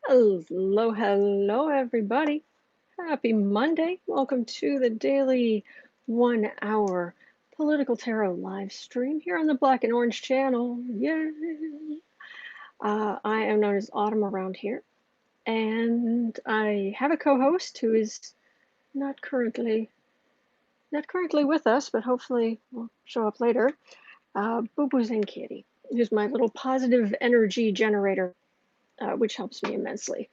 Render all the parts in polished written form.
Hello, hello, everybody. Happy Monday. Welcome to the daily 1 hour political tarot live stream here on the Black and Orange channel. Yay! I am known as Autumn around here, and I have a co-host who is not currently with us, but hopefully will show up later. Boo Boo's and Kitty, who's my little positive energy generator, which helps me immensely.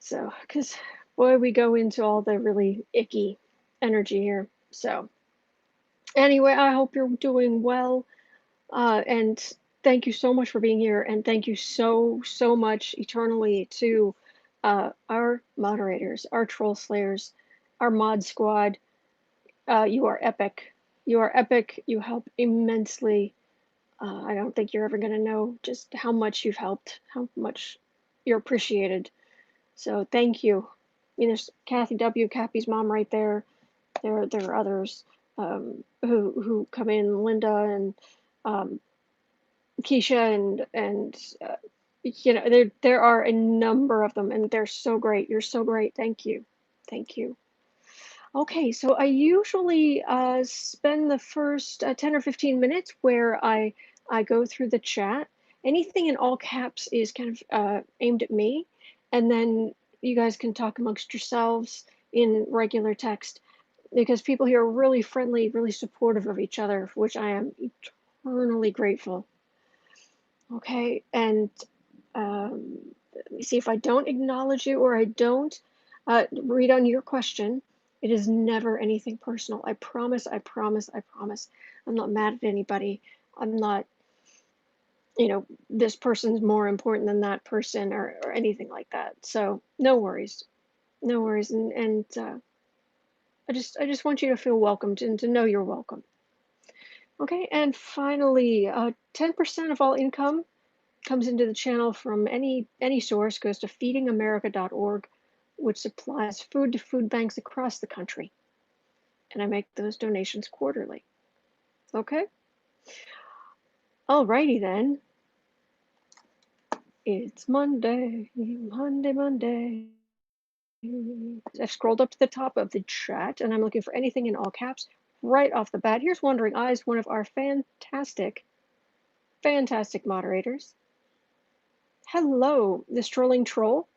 So, because boy, we go into all the really icky energy here. So, anyway, I hope you're doing well. And thank you so much for being here. And thank you so much eternally to our moderators, our troll slayers, our mod squad. You are epic. You are epic. You help immensely. I don't think you're ever going to know just how much you've helped, how much you're appreciated. So thank you. I mean, there's Kathy W., Cappy's mom right there. There are others who come in, Linda and Keisha and you know, there are a number of them, and they're so great. You're so great. Thank you. Thank you. Okay, so I usually spend the first 10 or 15 minutes where I go through the chat. Anything in all caps is kind of aimed at me, and then you guys can talk amongst yourselves in regular text, because people here are really friendly, really supportive of each other, for which I am eternally grateful. Okay, and let me see if I don't acknowledge you or I don't read on your question. It is never anything personal. I promise, I promise, I promise. I'm not mad at anybody. I'm not, you know, this person's more important than that person or anything like that. So no worries. No worries. And I just want you to feel welcomed and to know you're welcome. Okay, and finally, 10% of all income comes into the channel from any source, goes to feedingamerica.org, which supplies food to food banks across the country. And I make those donations quarterly. Okay? Alrighty then. It's Monday, Monday. I've scrolled up to the top of the chat and I'm looking for anything in all caps right off the bat. Here's Wandering Eyes, one of our fantastic moderators. Hello, the strolling troll.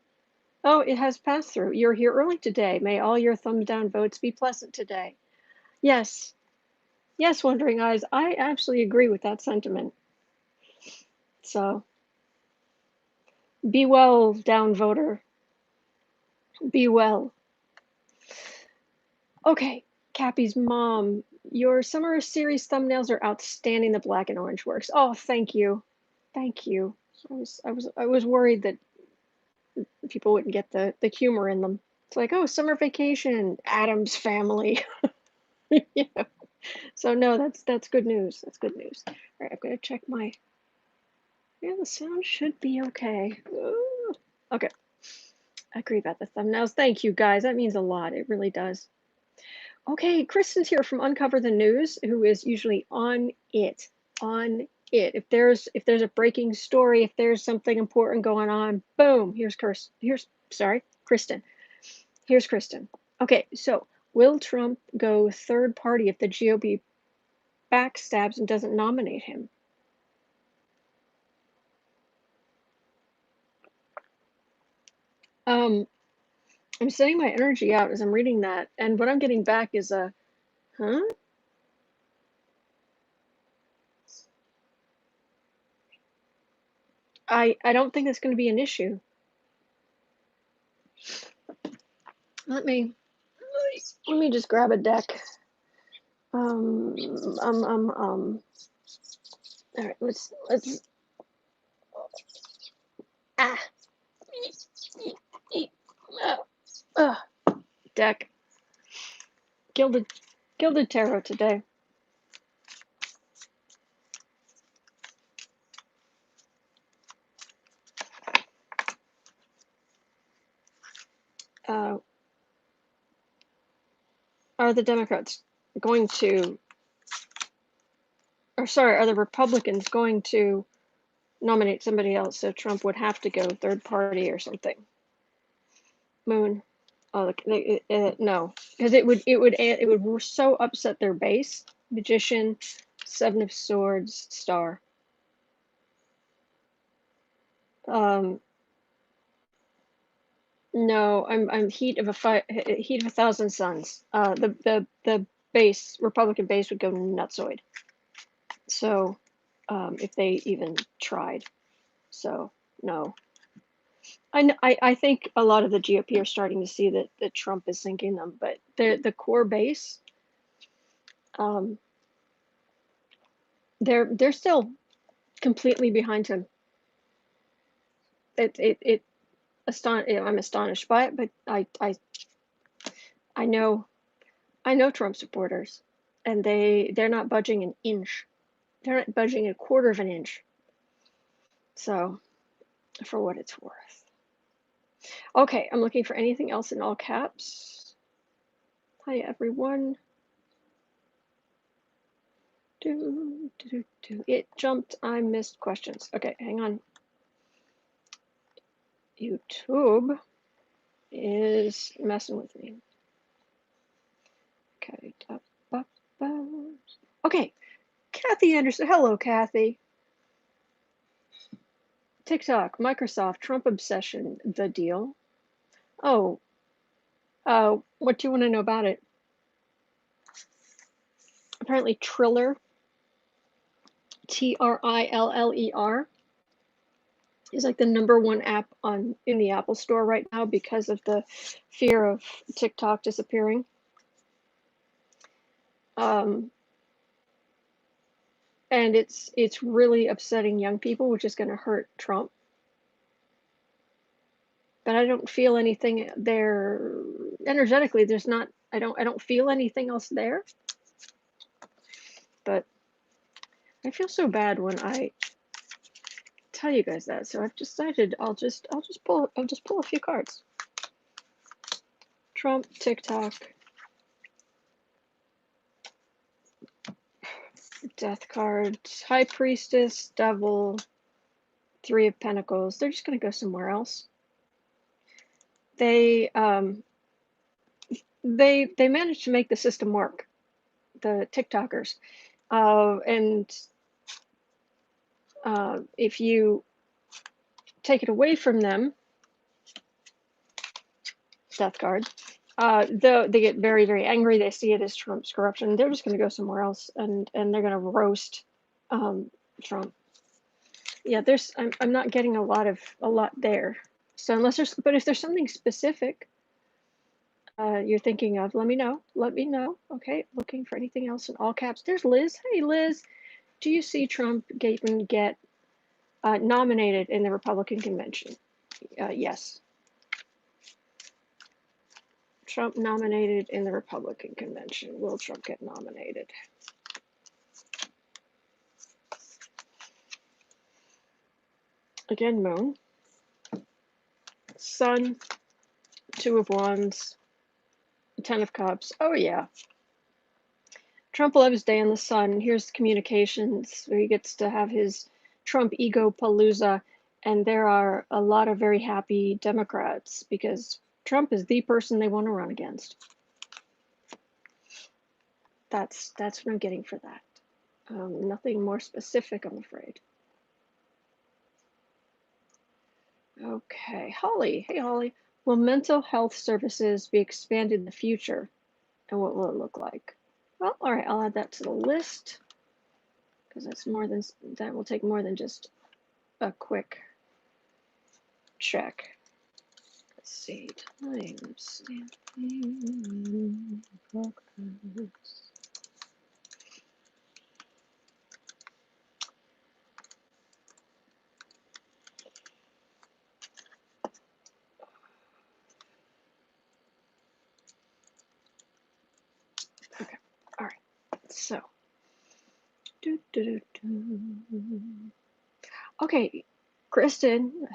Oh, it has passed through. You're here early today. May all your thumbs down votes be pleasant today. Yes. Yes, Wondering Eyes. I absolutely agree with that sentiment. So, be well, down voter. Be well. Okay, Cappy's mom. Your summer series thumbnails are outstanding. The black and orange works. Oh, thank you. Thank you. I was worried that people wouldn't get the humor in them. It's like, oh, summer vacation, Addams family. You know? So no, that's good news. That's good news. All right, I'm gonna check my. Yeah, the sound should be okay. Ooh. Okay. I agree about the thumbnails. Thank you guys. That means a lot. It really does. Okay, Kristen's here from Uncover the News, who is usually on it. On it. If there's a breaking story, if there's something important going on, boom, here's Kristen. Here's Kristen. Okay, so will Trump go third party if the GOP backstabs and doesn't nominate him? I'm sending my energy out as I'm reading that, and what I'm getting back is a, huh? I don't think that's going to be an issue. Let me just grab a deck. All right, let's deck. Gilded Tarot today. Are the Democrats going to, or sorry, are the Republicans going to nominate somebody else, so Trump would have to go third party or something. Moon. Oh, no, because it would so upset their base. Magician, Seven of Swords, Star. No, I'm heat of a thousand suns. The base Republican base would go nutsoid. So, if they even tried, so no. I think a lot of the GOP are starting to see that Trump is sinking them, but the core base, they're still completely behind him. I'm astonished by it, but I know Trump supporters, and they're not budging an inch. They're not budging a quarter of an inch. So, for what it's worth. Okay, I'm looking for anything else in all caps. Hi everyone. It jumped. I missed questions. Okay, hang on. YouTube is messing with me. Okay. Okay. Kathy Anderson. Hello, Kathy. TikTok, Microsoft, Trump obsession, the deal. Oh, what do you want to know about it? Apparently, Triller, Triller, is like the #1 app in the Apple Store right now because of the fear of TikTok disappearing. And it's really upsetting young people, which is going to hurt Trump. But I don't feel anything there energetically. There's not. I don't feel anything else there. But I feel so bad when I tell you guys that. So I've decided I'll just pull a few cards. Trump, TikTok, Death card, High Priestess, Devil, Three of Pentacles. They're just gonna go somewhere else. They managed to make the system work, the TikTokers, and if you take it away from them, Death card, they get very, very angry. They see it as Trump's corruption. They're just going to go somewhere else, and they're going to roast Trump. Yeah, I'm not getting a lot there. So but if there's something specific you're thinking of, let me know. Let me know. Okay, looking for anything else in all caps. There's Liz. Hey, Liz. Do you see Trump get nominated in the Republican convention? Yes. Trump nominated in the Republican convention. Will Trump get nominated? Again, Moon. Sun. Two of Wands. Ten of Cups. Oh, yeah. Trump will have his day in the sun. Here's communications where he gets to have his Trump ego palooza. And there are a lot of very happy Democrats because Trump is the person they want to run against. That's what I'm getting for that. Nothing more specific, I'm afraid. Okay, Holly. Hey, Holly. Will mental health services be expanded in the future? And what will it look like? Well, all right, I'll add that to the list because that will take more than just a quick check. Let's see, times. Okay, all right, so. Okay, Kristen,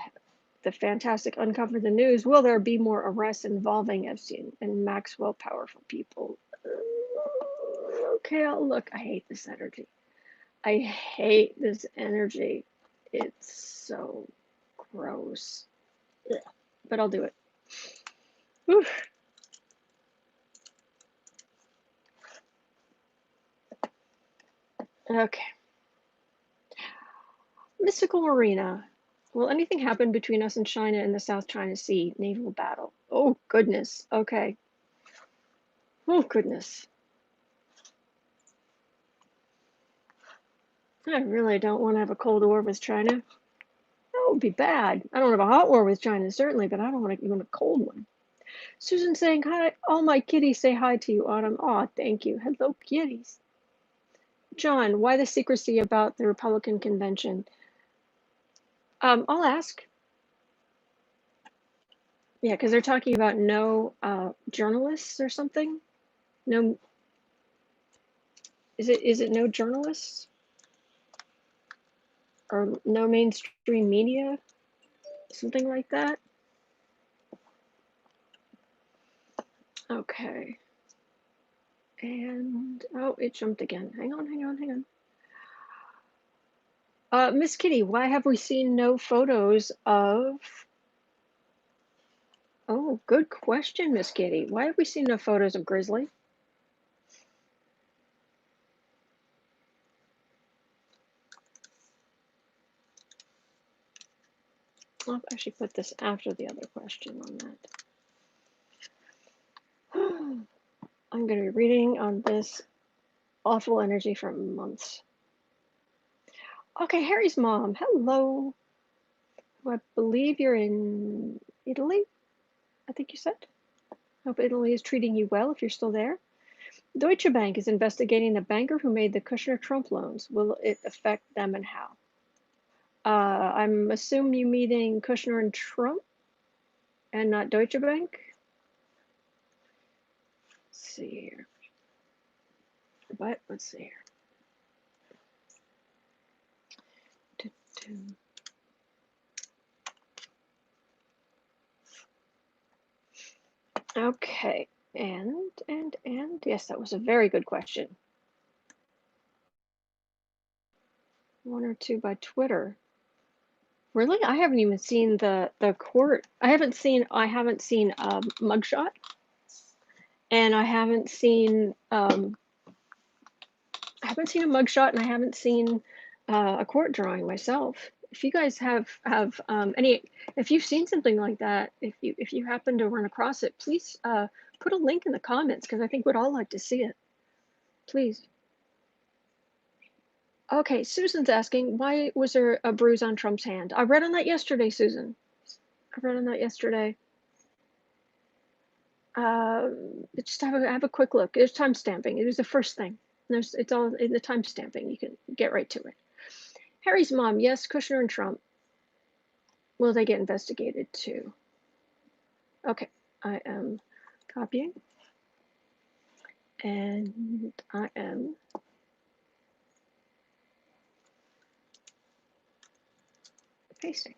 the fantastic Uncover the News. Will there be more arrests involving Epstein and Maxwell powerful people? Okay, I'll look. I hate this energy. I hate this energy. It's so gross. Ugh. But I'll do it. Oof. Okay. Mystical Marina. Will anything happen between us and China in the South China Sea naval battle? Oh, goodness. Okay. Oh, goodness. I really don't want to have a Cold War with China. That would be bad. I don't have a hot war with China, certainly, but I don't want to even a cold one. Susan saying hi. All my kitties say hi to you, Autumn. Aw, thank you. Hello, kitties. John, why the secrecy about the Republican convention? I'll ask. Yeah, because they're talking about no journalists or something. No, is it no journalists or no mainstream media? Something like that. Okay. And oh, it jumped again. Hang on. Miss Kitty, why have we seen no photos of? Oh, good question, Miss Kitty. Why have we seen no photos of Grizzly? I'll actually put this after the other question on that. I'm going to be reading on this awful energy for months. Okay, Harry's mom. Hello. I believe you're in Italy, I think you said. Hope Italy is treating you well if you're still there. Deutsche Bank is investigating the banker who made the Kushner Trump loans. Will it affect them and how? I'm assuming you meeting Kushner and Trump and not Deutsche Bank. Let's see here. What? Let's see here. Okay, and yes, that was a very good question. One or two by Twitter. Really? I haven't even seen the court. I haven't seen mugshot, and I haven't seen a mugshot, and I haven't seen a court drawing myself. If you guys have any, if you've seen something like that, if you happen to run across it, please put a link in the comments because I think we'd all like to see it. Please. Okay, Susan's asking, why was there a bruise on Trump's hand? I read on that yesterday, Susan. I read on that yesterday. Just have a quick look. There's time stamping. It was the first thing. It's all in the time stamping. You can get right to it. Harry's mom, yes, Kushner and Trump. Will they get investigated too? Okay, I am copying. And I am pasting.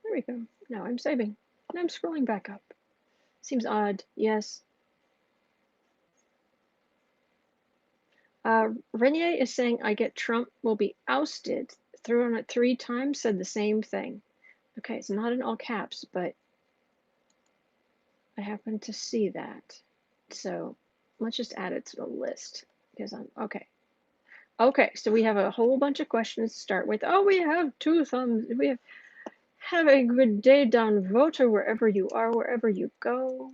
There we go. Now I'm saving. And I'm scrolling back up. Seems odd. Yes. Renier is saying, I get Trump will be ousted. Threw on it 3 times, said the same thing. Okay, it's not in all caps, but I happen to see that. So let's just add it to the list because I'm okay. Okay, so we have a whole bunch of questions to start with. Oh, we have 2 thumbs. We have a good day, Don Voter, wherever you are, wherever you go.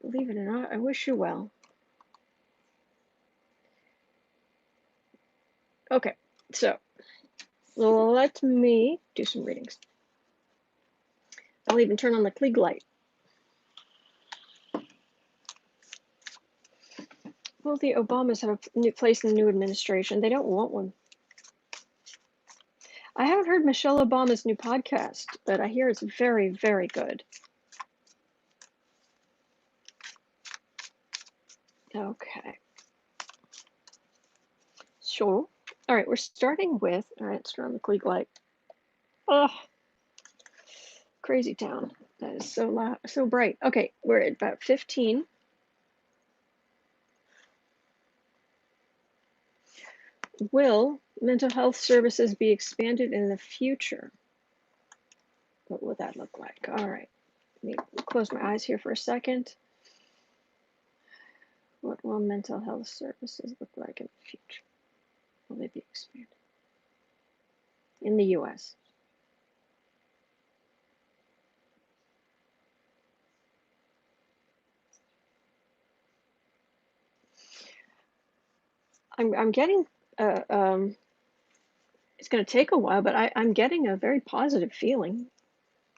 Believe it or not, I wish you well. Okay, so let me do some readings. I'll even turn on the Klieg light. Will the Obamas have a new place in the new administration? They don't want one. I haven't heard Michelle Obama's new podcast, but I hear it's very, very good. Okay. Sure. All right, we're starting with, all right, let's turn on the Klieg light. Oh, crazy town. That is so loud, so bright. Okay, we're at about 15. Will Mental health services be expanded in the future. What will that look like? All right. Let me close my eyes here for a second. What will mental health services look like in the future? Will they be expanded? In the U.S. I'm getting, it's going to take a while, but I'm getting a very positive feeling.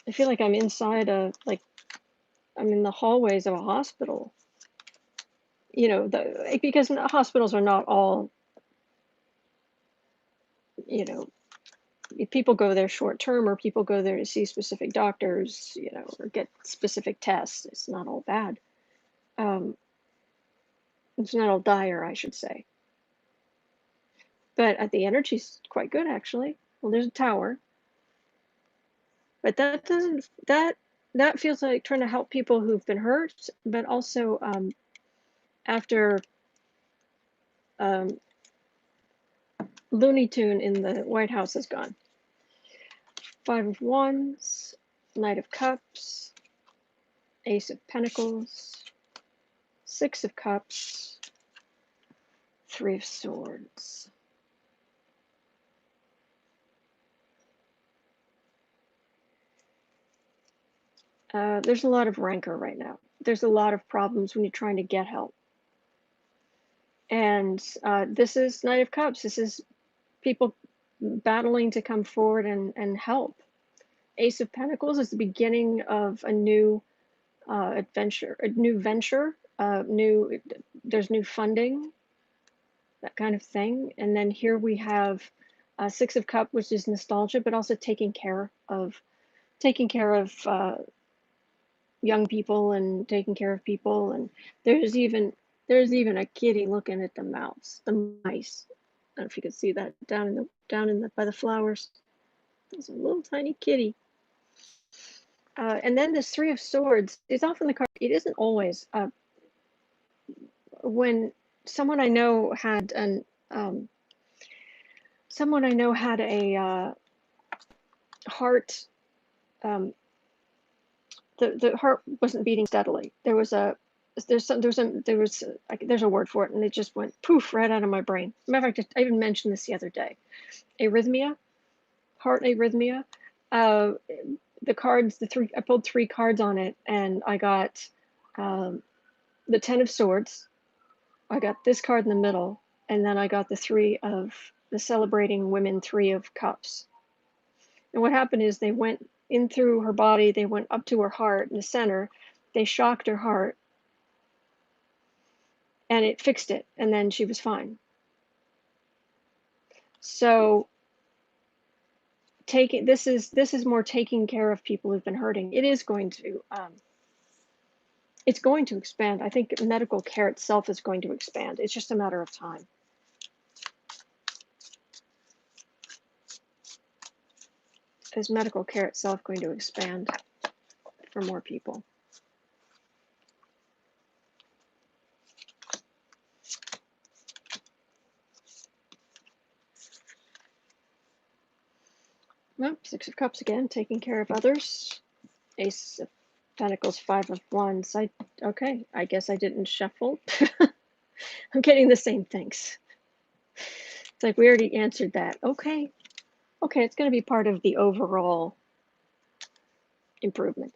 I feel like I'm inside like I'm in the hallways of a hospital. You know, because hospitals are not all, you know, people go there short term, or people go there to see specific doctors, you know, or get specific tests. It's not all bad. Um, it's not all dire, I should say. But the energy's quite good, actually. Well, there's a tower, but that doesn't that feels like trying to help people who've been hurt, but also after Looney Tune in the White House is gone. 5 of Wands, Knight of Cups, Ace of Pentacles, 6 of Cups, 3 of Swords. There's a lot of rancor right now. There's a lot of problems when you're trying to get help. And this is Knight of Cups. This is people battling to come forward and help. Ace of Pentacles is the beginning of a new adventure, a new venture, there's new funding, that kind of thing. And then here we have 6 of Cups, which is nostalgia, but also taking care of young people and taking care of people. And there's even a kitty looking at the mice. I don't know if you can see that down in the by the flowers. There's a little tiny kitty. And then this 3 of Swords is often the card. It isn't always. When someone I know had a heart. The heart wasn't beating steadily. There's a word for it, and it just went poof right out of my brain. Matter of fact, I even mentioned this the other day. Arrhythmia, heart arrhythmia. The cards, I pulled 3 cards on it, and I got the 10 of Swords. I got this card in the middle, and then I got the celebrating women 3 of Cups. And what happened is they went in through her body, they went up to her heart in the center, they shocked her heart, and it fixed it, and then she was fine. So this is more taking care of people who've been hurting. It's going to expand. I think medical care itself is going to expand. It's just a matter of time. Is medical care itself going to expand for more people? Nope, 6 of Cups again, taking care of others. Ace of Pentacles, 5 of Wands. Okay, I guess I didn't shuffle. I'm getting the same things. It's like we already answered that. Okay, it's going to be part of the overall improvement.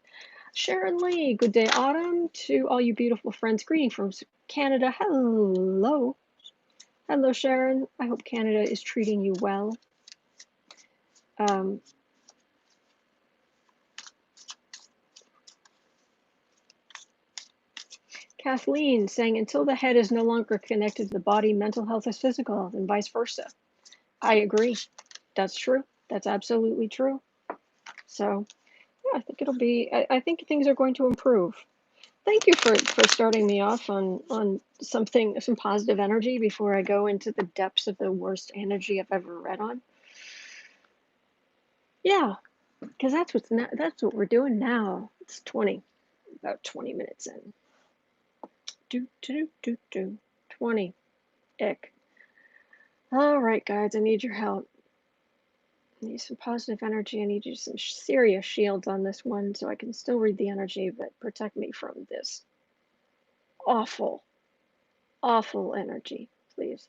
Sharon Lee, good day, Autumn, to all you beautiful friends. Greeting from Canada. Hello. Hello, Sharon. I hope Canada is treating you well. Kathleen saying, until the head is no longer connected to the body, mental health is physical health, and vice versa. I agree. That's true. That's absolutely true. So, yeah, I think I think things are going to improve. Thank you for starting me off on some positive energy before I go into the depths of the worst energy I've ever read on. Yeah, because that's what we're doing now. It's about 20 minutes in. 20. Ick. All right, guys, I need your help. I need some positive energy. I need you some serious shields on this one so I can still read the energy, but protect me from this awful, awful energy, please.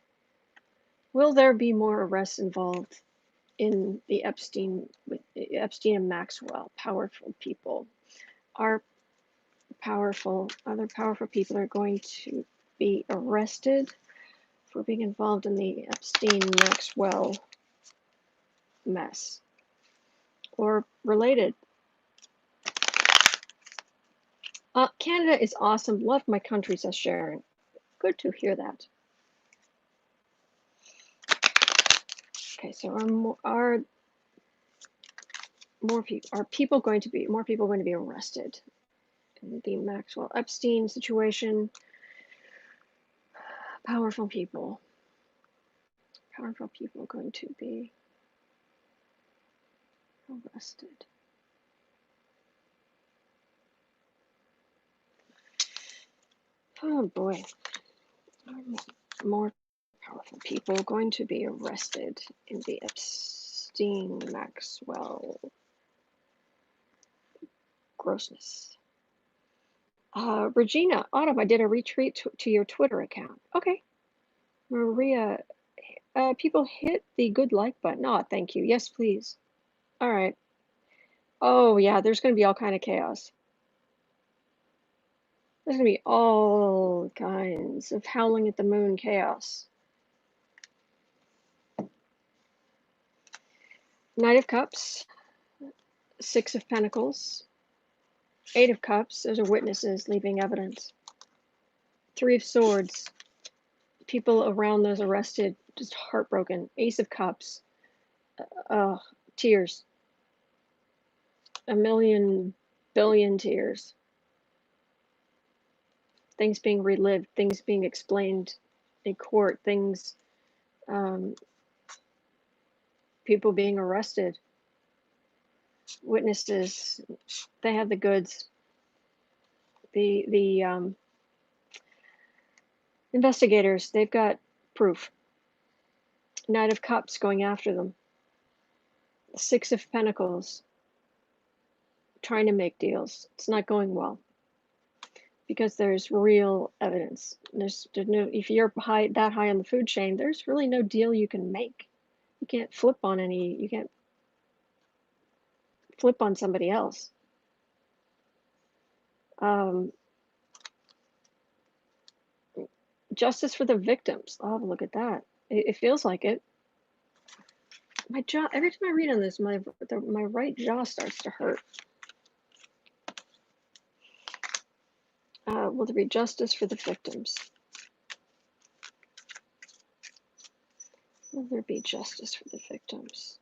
Will there be more arrests involved in the Epstein and Maxwell? Powerful people are other powerful people are going to be arrested for being involved in the Epstein Maxwell mess or related. Canada is awesome. Love my country, says Sharon. Good to hear that. Okay, so are more people going to be arrested in the Maxwell Epstein situation? Powerful people going to be arrested. Oh boy, more powerful people going to be arrested in the Epstein Maxwell grossness. Regina, Autumn, I did a retweet to your Twitter account. Okay. Maria, people hit the good like button. Oh, thank you. Yes, please. All right. Oh, yeah, there's going to be all kind of chaos. There's going to be all kinds of howling at the moon chaos. Knight of Cups, Six of Pentacles, Eight of Cups. Those are witnesses leaving evidence. Three of Swords, people around those arrested, just heartbroken. Ace of Cups, tears. A million billion tears. Things being relived, things being explained in court, things, people being arrested, witnesses, they have the goods. The investigators, they've got proof. Knight of Cups going after them. Six of Pentacles, trying to make deals. It's not going well because there's real evidence. There's no, if you're that high on the food chain, there's really no deal you can make. You can't flip on somebody else. Justice for the victims. Oh, look at that. It feels like it. My jaw, every time I read on this, my right jaw starts to hurt. Will there be justice for the victims? Will there be justice for the victims?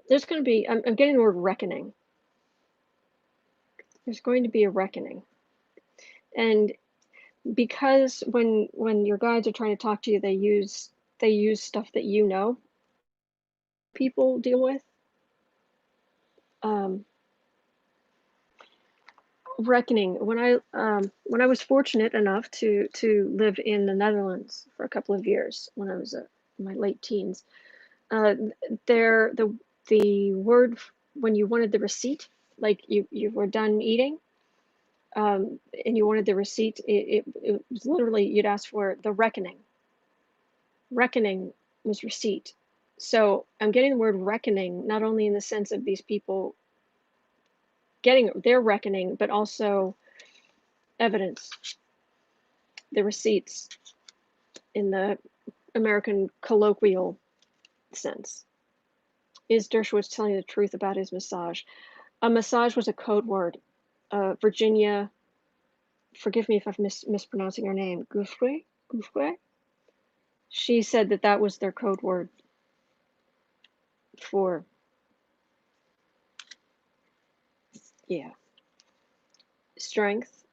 There's going to be, I'm getting the word reckoning. There's going to be a reckoning. And because when your guides are trying to talk to you, they use stuff that you know people deal with. Reckoning. When I was fortunate enough to live in the Netherlands for a couple of years when I was in my late teens, there the word when you wanted the receipt, like you were done eating, and you wanted the receipt, it was literally, you'd ask for the reckoning. Reckoning was receipt. So I'm getting the word reckoning not only in the sense of these people getting their reckoning, but also evidence, the receipts in the American colloquial sense. Is Dershowitz telling the truth about his massage? A massage was a code word. Virginia, forgive me if I'm mispronouncing her name, Grizzly? She said that was their code word for, yeah, strength.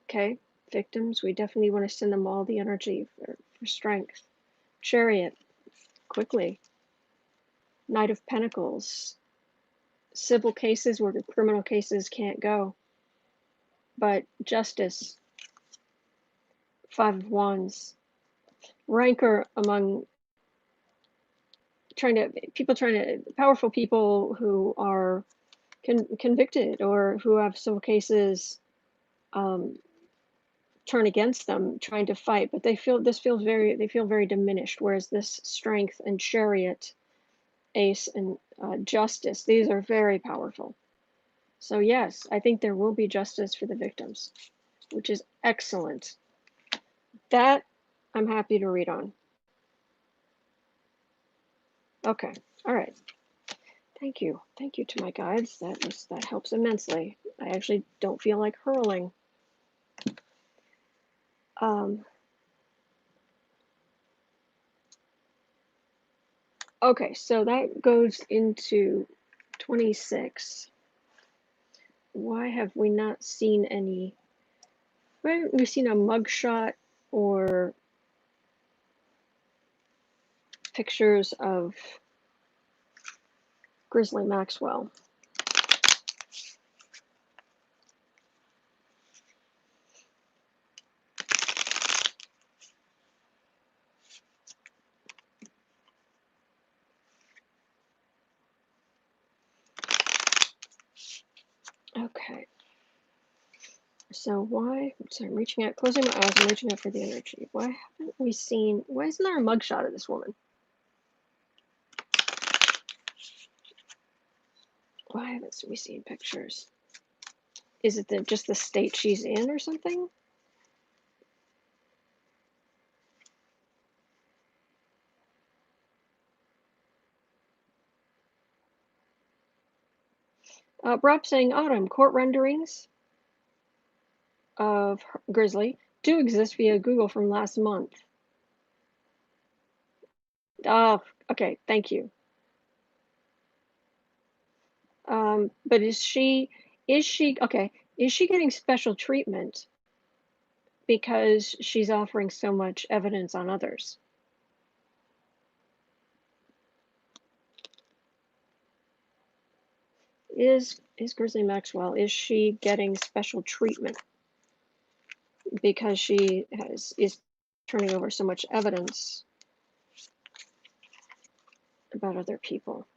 Okay, victims, we definitely want to send them all the energy for strength. Chariot, quickly. Knight of Pentacles, civil cases where the criminal cases can't go. But justice, Five of Wands, rancor among powerful people who are convicted or who have civil cases um, turn against them, trying to fight, but they feel very diminished. Whereas this strength and chariot, ace, and justice, these are very powerful. So yes, I think there will be justice for the victims, which is excellent. That I'm happy to read on. Okay, all right. Thank you to my guides. That helps immensely. I actually don't feel like hurling. Okay, so that goes into 26. Why have we not seen any? Why haven't we seen a mugshot or pictures of Grizzly Maxwell? Okay. So why? So I'm reaching out, closing my eyes. I'm reaching out for the energy. Why haven't we seen? Why isn't there a mugshot of this woman? Why haven't we seen pictures? Is it just the state she's in or something? Rob saying Autumn court renderings of Grizzly do exist via Google from last month. Oh, okay, thank you. But is she getting special treatment because she's offering so much evidence on others? Is Grizzly Maxwell, is she getting special treatment because she is turning over so much evidence about other people?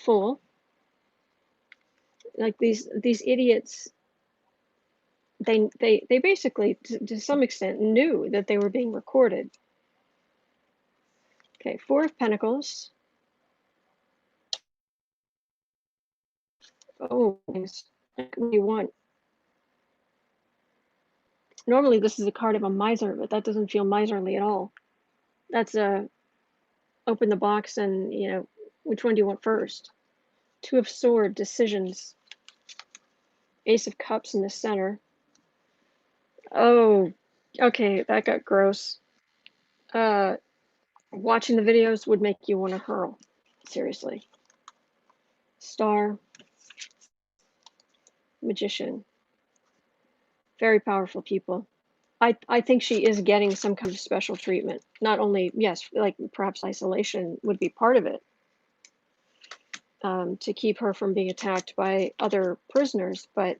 Fool. Like these idiots, they basically to some extent knew that they were being recorded. Okay, Four of Pentacles. Oh, what do you want? Normally this is a card of a miser, but that doesn't feel miserly at all. That's a open the box and, you know, which one do you want first? Two of Swords, decisions. Ace of Cups in the center. Oh, okay, that got gross. Watching the videos would make you want to hurl. Seriously. Star. Magician. Very powerful people. I think she is getting some kind of special treatment. Not only, yes, like perhaps isolation would be part of it, to keep her from being attacked by other prisoners, but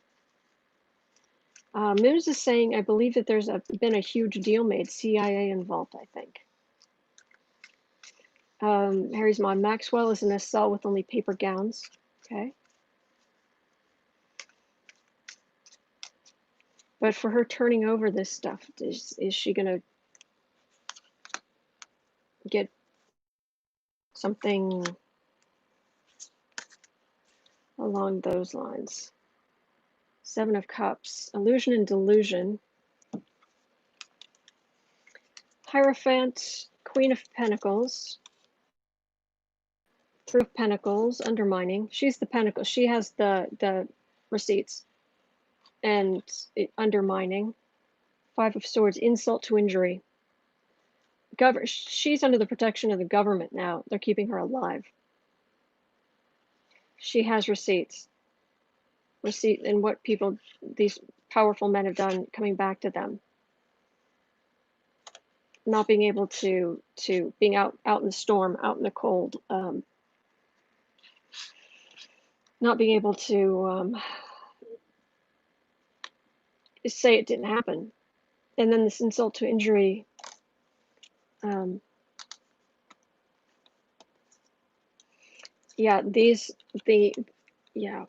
Mims is saying, I believe that there's been a huge deal made, CIA involved, I think. Harry's mom, Maxwell, is in a cell with only paper gowns. Okay. But for her turning over this stuff, is she going to get something along those lines? Seven of Cups, illusion and delusion. Hierophant, Queen of Pentacles. Three of Pentacles, undermining. She's the Pentacle. She has the receipts. And undermining. Five of Swords, insult to injury. She's under the protection of the government now. They're keeping her alive. She has receipts. Receipt and what these powerful men have done coming back to them. Not being able to being out in the storm, out in the cold. not being able to say it didn't happen, and then this insult to injury. Um, yeah, yeah.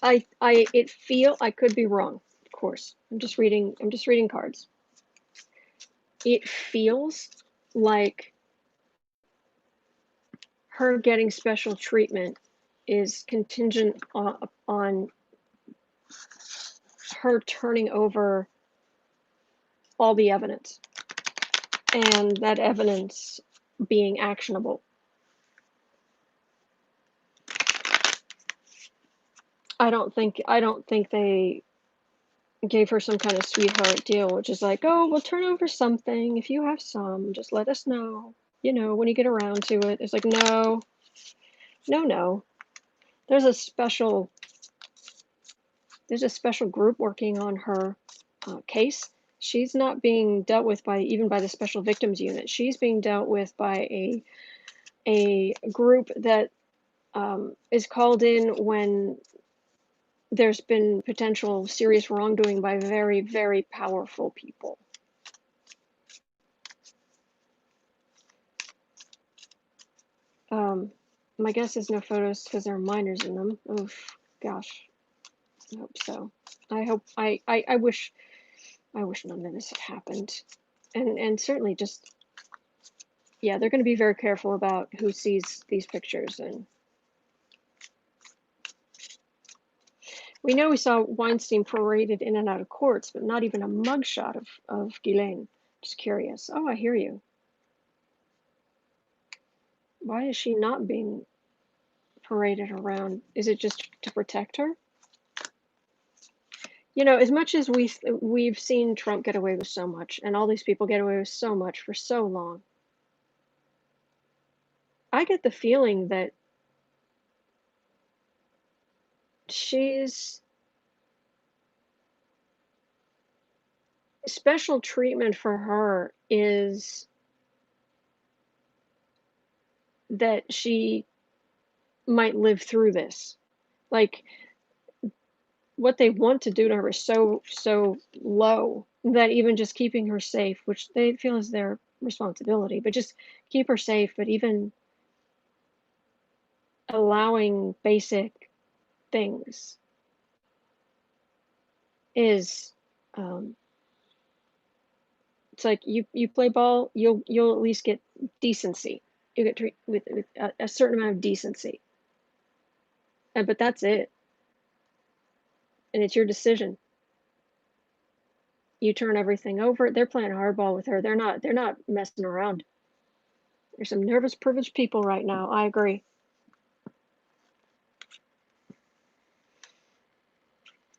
I could be wrong, of course. I'm just reading cards. It feels like her getting special treatment is contingent on her turning over all the evidence, and that evidence being actionable. I don't think they gave her some kind of sweetheart deal, which is like, oh, we'll turn over something if you have some. Just let us know. When you get around to it. It's like, no, no, no. There's a special group working on her case. She's not being dealt with even by the special victims unit. She's being dealt with by a group that is called in when there's been potential serious wrongdoing by very, very powerful people. My guess is no photos because there are minors in them. Oof, gosh, I hope so. I wish none of this had happened, and certainly just, yeah, they're going to be very careful about who sees these pictures. And we know we saw Weinstein paraded in and out of courts, but not even a mugshot of Ghislaine. Just curious. Oh, I hear you. Why is she not being paraded around? Is it just to protect her? As much as we've seen Trump get away with so much, and all these people get away with so much for so long, I get the feeling that she's special treatment for her is that she might live through this. Like, what they want to do to her is so low that even just keeping her safe, which they feel is their responsibility, but just keep her safe, but even allowing basic things is it's like you play ball, you'll at least get decency. You get treated with a certain amount of decency, but that's it, and it's your decision. You turn everything over. They're playing hardball with her. They're not messing around. There's some nervous, privileged people right now. I agree.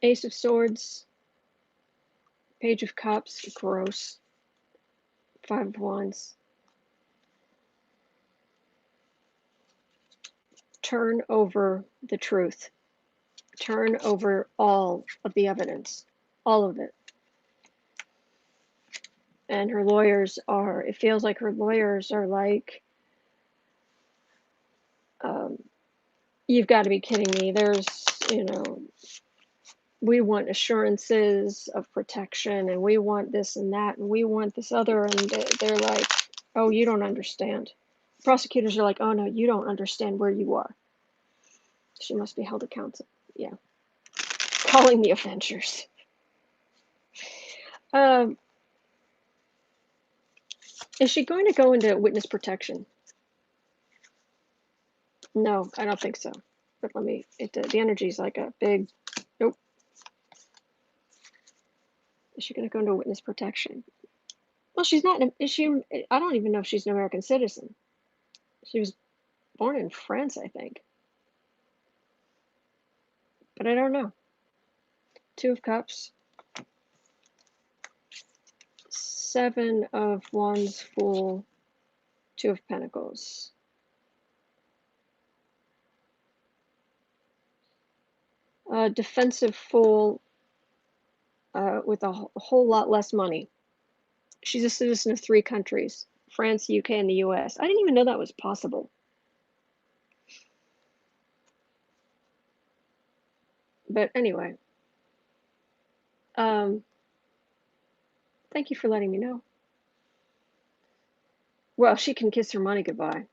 Ace of Swords, Page of Cups, gross. Five of Wands. Turn over the truth. Turn over all of the evidence. All of it. And her lawyers are, it feels like her lawyers are like, you've got to be kidding me. There's, we want assurances of protection, and we want this and that, and we want this other, and they're like, oh, you don't understand. Prosecutors are like, oh no, you don't understand where you are. She must be held accountable. Yeah. Calling the Avengers. Is she going to go into witness protection? No, I don't think so. But let me, the energy is like a big, nope. Is she going to go into witness protection? Well, she's not, is she, I don't even know if she's an American citizen. She was born in France, I think. But I don't know. Two of Cups. Seven of Wands, Fool. Two of Pentacles. Defensive Fool with a whole lot less money. She's a citizen of 3 countries. France, UK, and the US. I didn't even know that was possible. But anyway, thank you for letting me know. Well, she can kiss her money goodbye.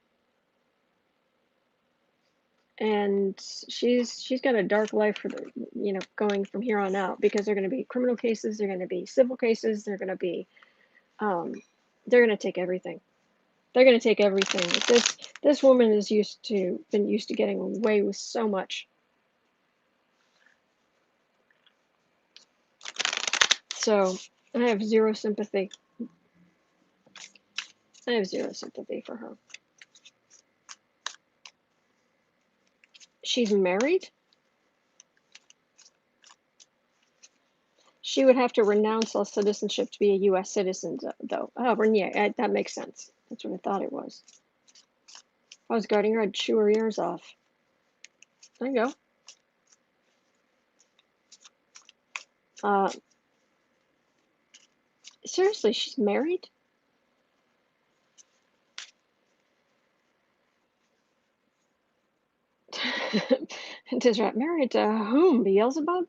And she's got a dark life for the, going from here on out, because they're going to be criminal cases, they're going to be civil cases, they're going to be, they're going to take everything. They're going to take everything. This woman is been used to getting away with so much. So I have zero sympathy. I have zero sympathy for her. She's married? She would have to renounce all citizenship to be a U.S. citizen, though. Oh, yeah, that makes sense. That's what I thought it was. If I was guarding her, I'd chew her ears off. There you go. Seriously, she's married? Disrat married to whom? Beelzebub?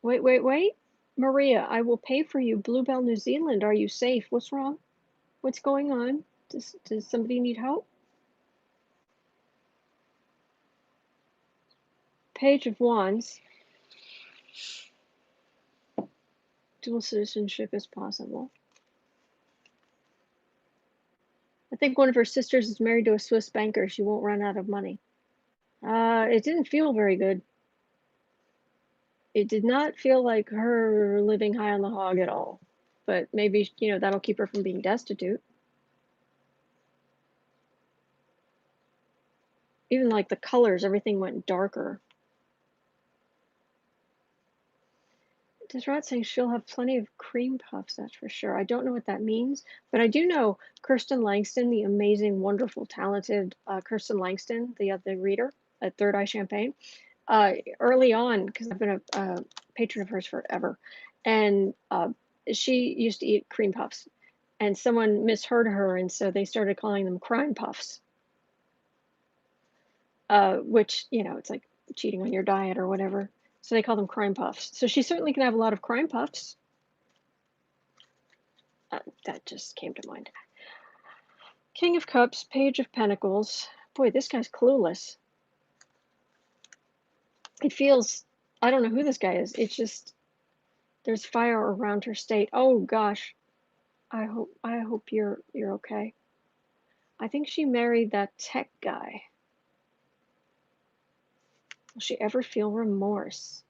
Wait. Maria, I will pay for you. Bluebell, New Zealand. Are you safe? What's wrong? What's going on? Does somebody need help? Page of Wands. Dual citizenship is possible. I think one of her sisters is married to a Swiss banker. She won't run out of money. It didn't feel very good. It did not feel like her living high on the hog at all. But maybe, that'll keep her from being destitute. Even like the colors, everything went darker. Disrat saying she'll have plenty of cream puffs, that's for sure. I don't know what that means, but I do know Kirsten Langston, the amazing, wonderful, talented Kirsten Langston, the reader at Third Eye Champagne. Early on, because I've been a patron of hers forever, and she used to eat cream puffs, and someone misheard her, and so they started calling them crime puffs, which, it's like cheating on your diet or whatever. So they call them crime puffs. So she certainly can have a lot of crime puffs. That just came to mind. King of Cups, Page of Pentacles. Boy, this guy's clueless. It feels, I don't know who this guy is. It's just, there's fire around her state. Oh gosh. I hope you're okay. I think she married that tech guy. Will she ever feel remorse?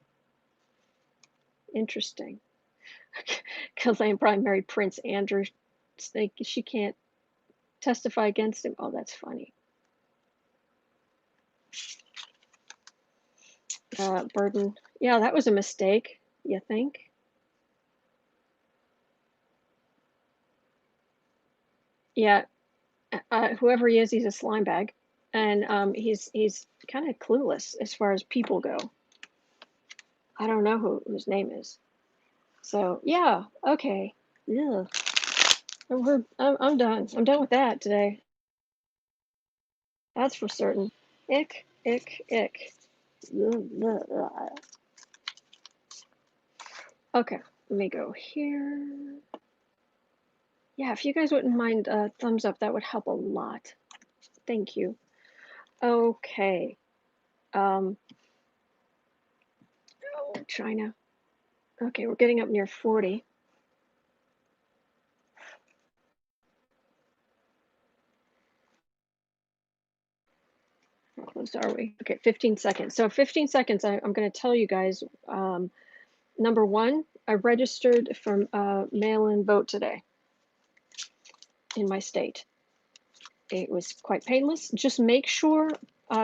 Interesting. Ghislaine probably married Prince Andrew. She can't testify against him. Oh, that's funny. Burden. Yeah, that was a mistake, you think? Yeah, whoever he is, he's a slime bag. And he's kind of clueless as far as people go. I don't know whose name is. So, yeah, okay. Yeah. I'm done. I'm done with that today. That's for certain. Ick. Okay, let me go here. Yeah, if you guys wouldn't mind a thumbs up, that would help a lot. Thank you. Okay. Oh, China. Okay, we're getting up near 40. How close are we? Okay, 15 seconds. So 15 seconds, I'm going to tell you guys. Number one, I registered for mail-in vote today in my state. It was quite painless. Just make sure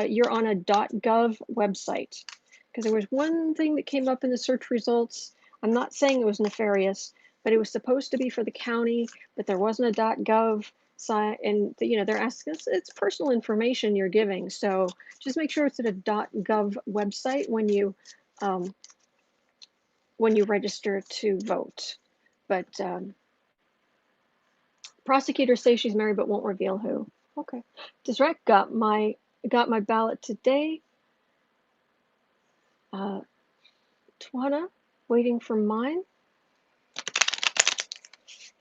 you're on a .gov website, because there was one thing that came up in the search results. I'm not saying it was nefarious, but it was supposed to be for the county, but there wasn't a .gov. and they're asking us, it's personal information you're giving, so just make sure it's at a .gov website when you register to vote. But prosecutors say she's married but won't reveal who. Okay. Desrec got my ballot today. Twana, waiting for mine.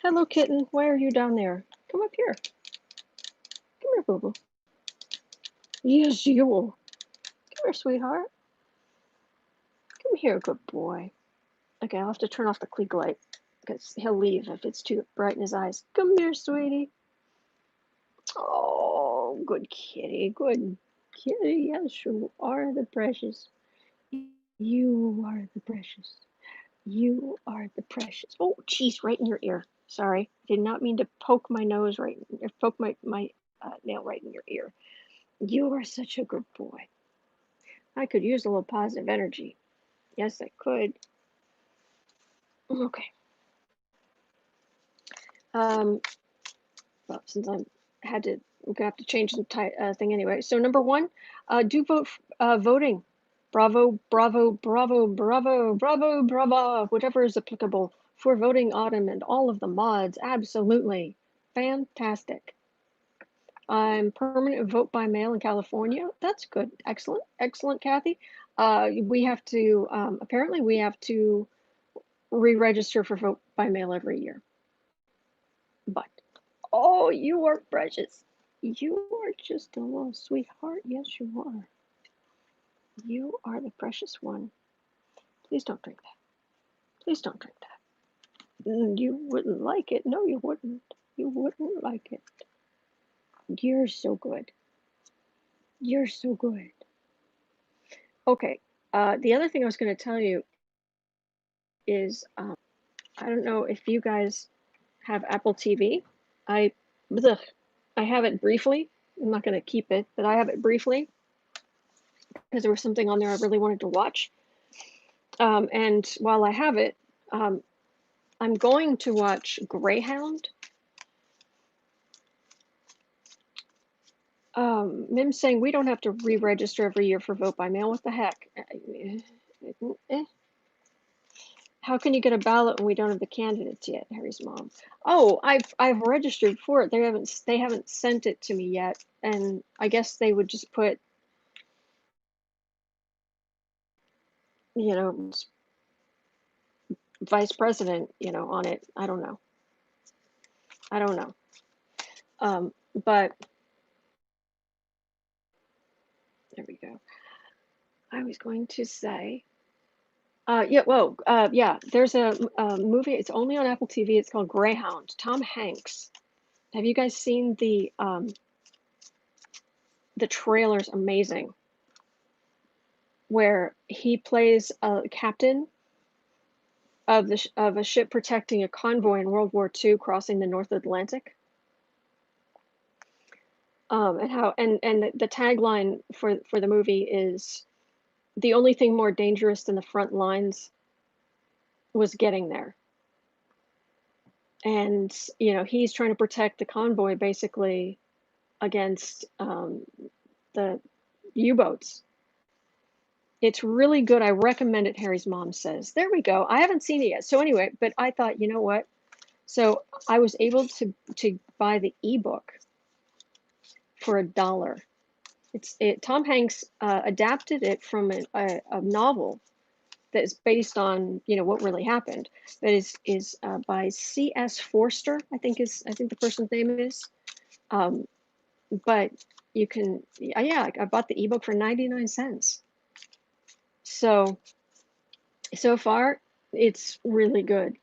Hello, kitten. Why are you down there? Come up here. Come here, boo-boo. Yes, you will. Come here, sweetheart. Come here, good boy. Okay, I'll have to turn off the Klieg light because he'll leave if it's too bright in his eyes. Come here, sweetie. Oh, good kitty. Good kitty. Yes, you are the precious. You are the precious. You are the precious. Oh, geez, right in your ear. Sorry, did not mean to poke my nose right, or poke my nail right in your ear. You are such a good boy. I could use a little positive energy. Yes, I could. Okay. Well, since I'm gonna have to change the thing anyway. So number one, do vote. Voting. Bravo, bravo, bravo, bravo, bravo, bravo, whatever is applicable for voting autumn and all of the mods. Absolutely. Fantastic. I'm permanent vote by mail in California. That's good. Excellent. Excellent, Kathy. We have to, apparently we have to re-register for vote by mail every year. But, oh, you are precious. You are just a little sweetheart. Yes, you are. You are the precious one. Please don't drink that. Please don't drink that. You wouldn't like it. No, you wouldn't. You wouldn't like it. You're so good. You're so good. Okay. The other thing I was going to tell you is I don't know if you guys have Apple TV. I have it briefly. I'm not going to keep it, but I have it briefly because there was something on there I really wanted to watch. And while I have it, I'm going to watch Greyhound. Mim's saying we don't have to re-register every year for vote by mail. What the heck? How can you get a ballot when we don't have the candidates yet? Harry's mom. Oh, I've registered for it. They haven't sent it to me yet, and I guess they would just put, vice president, on it. I don't know. But there we go. I was going to say, yeah, there's a movie. It's only on Apple TV. It's called Greyhound. Tom Hanks. Have you guys seen the trailer's amazing, where he plays a captain of a ship protecting a convoy in World War II crossing the North Atlantic. And the tagline for the movie is, the only thing more dangerous than the front lines was getting there. And he's trying to protect the convoy basically against the U-boats. It's really good. I recommend it, Harry's mom says. There we go. I haven't seen it yet. So anyway, but I thought, you know what? So I was able to buy the ebook for $1. Tom Hanks adapted it from a novel that is based on what really happened. That is by C.S. Forster, I think the person's name is. But you can, yeah, I bought the ebook for 99 cents. So far, it's really good.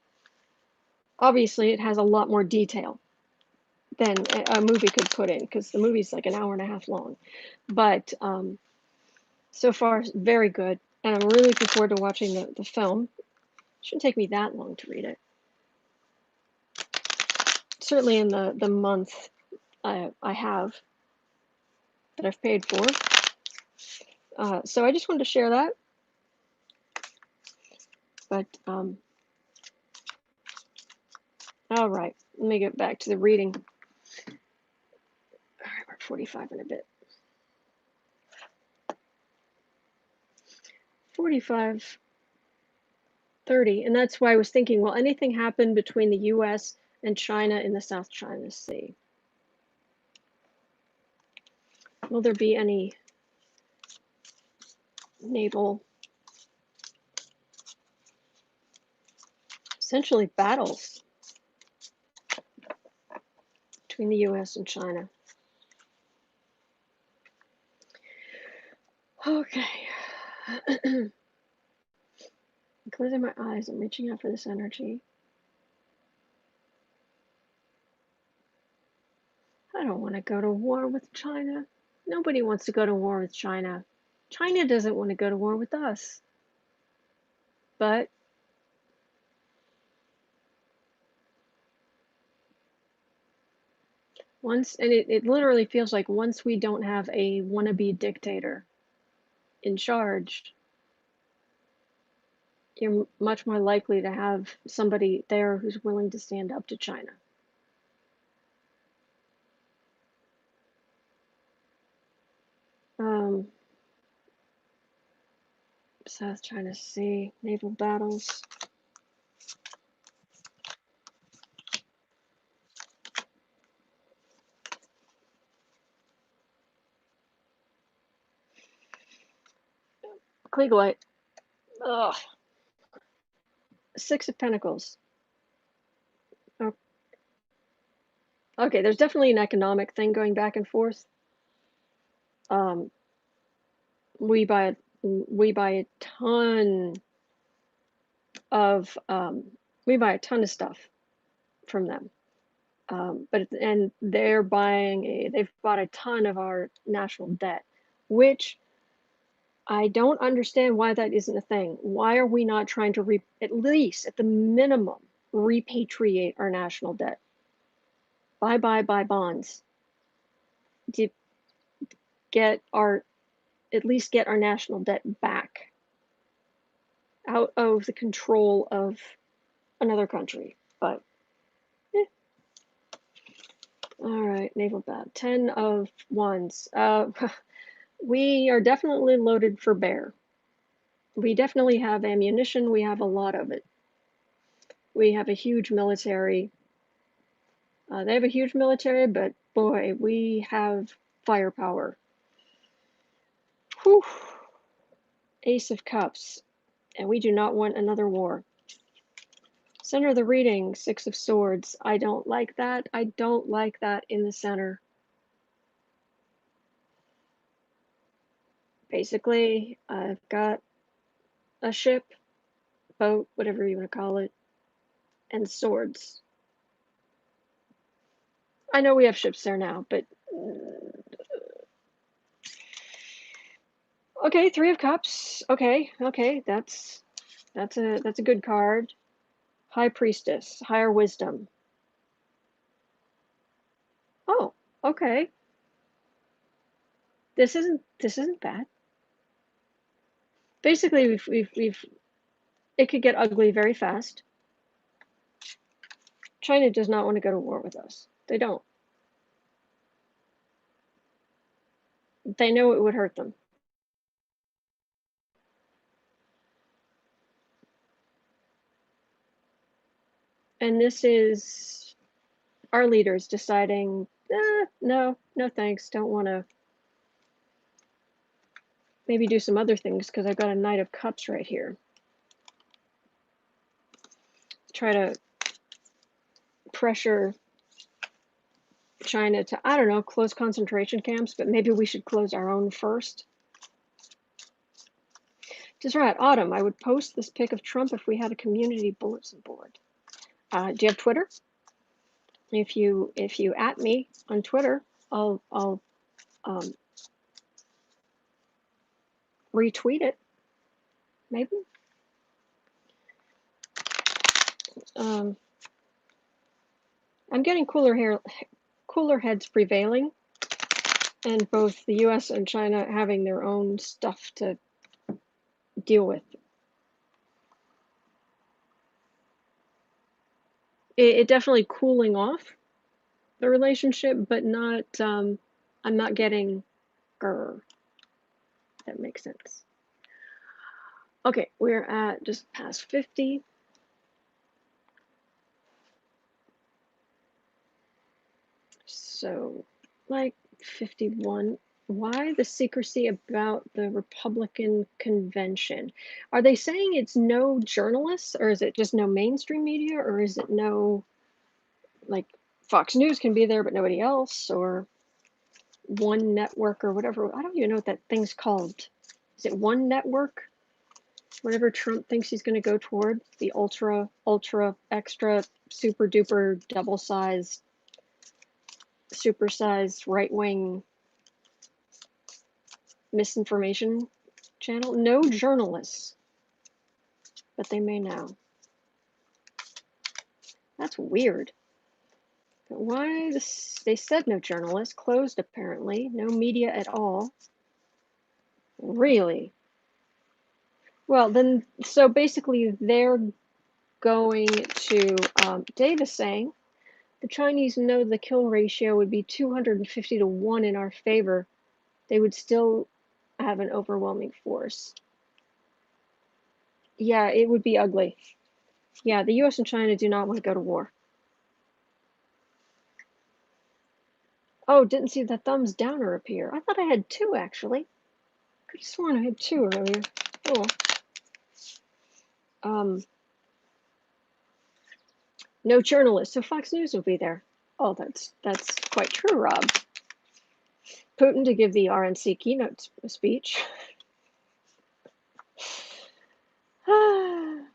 Obviously, it has a lot more detail than a movie could put in, because the movie's like an hour and a half long. But so far, very good. And I'm really looking forward to watching the film. Shouldn't take me that long to read it. Certainly in the month I have that I've paid for. So I just wanted to share that. But all right, let me get back to the reading. 45 and a bit. 45, 30. And that's why I was thinking, will anything happen between the US and China in the South China Sea? Will there be any naval, essentially battles between the US and China? Okay. I'm closing my eyes. I'm reaching out for this energy. I don't want to go to war with China. Nobody wants to go to war with China. China doesn't want to go to war with us. But once, and it literally feels like once we don't have a wannabe dictator in charge, you're much more likely to have somebody there who's willing to stand up to China. South China Sea, naval battles. Kliegelight. Ugh. Six of Pentacles. Oh. Okay, there's definitely an economic thing going back and forth. We buy a ton of stuff from them. And they're they've bought a ton of our national debt, which I don't understand why that isn't a thing. Why are we not trying to at least at the minimum repatriate our national debt? Buy bonds to at least get our national debt back out of the control of another country. But all right, naval battle. 10 of Wands. We are definitely loaded for bear. We definitely have ammunition. We have a lot of it. We have a huge military. They have a huge military, but boy, we have firepower. Whew. Ace of Cups. And we do not want another war. Center of the reading, Six of Swords. I don't like that. I don't like that in the center. Basically, I've got a ship, boat, whatever you want to call it, and swords. I know we have ships there now, but okay, Three of Cups. Okay, that's a good card. High Priestess, higher wisdom. Oh, okay. This isn't bad. Basically, it could get ugly very fast. China does not want to go to war with us. They don't. They know it would hurt them. And this is our leaders deciding, no thanks, don't want to. Maybe do some other things because I've got a Knight of Cups right here. Try to pressure China to, I don't know, close concentration camps, but maybe we should close our own first. Just right, Autumn, I would post this pic of Trump if we had a community bulletin board. Do you have Twitter? If you at me on Twitter, I'll retweet it. Maybe. I'm getting cooler heads prevailing, and both the U.S. and China having their own stuff to deal with. It definitely cooling off the relationship, but not. I I'm not getting grr. That makes sense. Okay, we're at just past 50. So, like 51. Why the secrecy about the Republican convention? Are they saying it's no journalists, or is it just no mainstream media, or is it no, like, Fox News can be there but nobody else, or One Network or whatever? I don't even know what that thing's called. Is it One Network? Whatever Trump thinks he's going to go toward, the ultra, extra, super duper, double sized, super sized right wing misinformation channel. No journalists, but they may now. That's weird. But why this? They said no journalists, closed apparently, no media at all. Really? Well, then, so basically they're going to, Dave is saying, the Chinese know the kill ratio would be 250 to 1 in our favor. They would still have an overwhelming force. Yeah, it would be ugly. Yeah, the US and China do not want to go to war. Oh, didn't see the thumbs downer appear. I thought I had 2, actually. Could have sworn I had 2 earlier. Oh. No journalists, so Fox News will be there. Oh, that's quite true, Rob. Putin to give the RNC keynote speech. Someone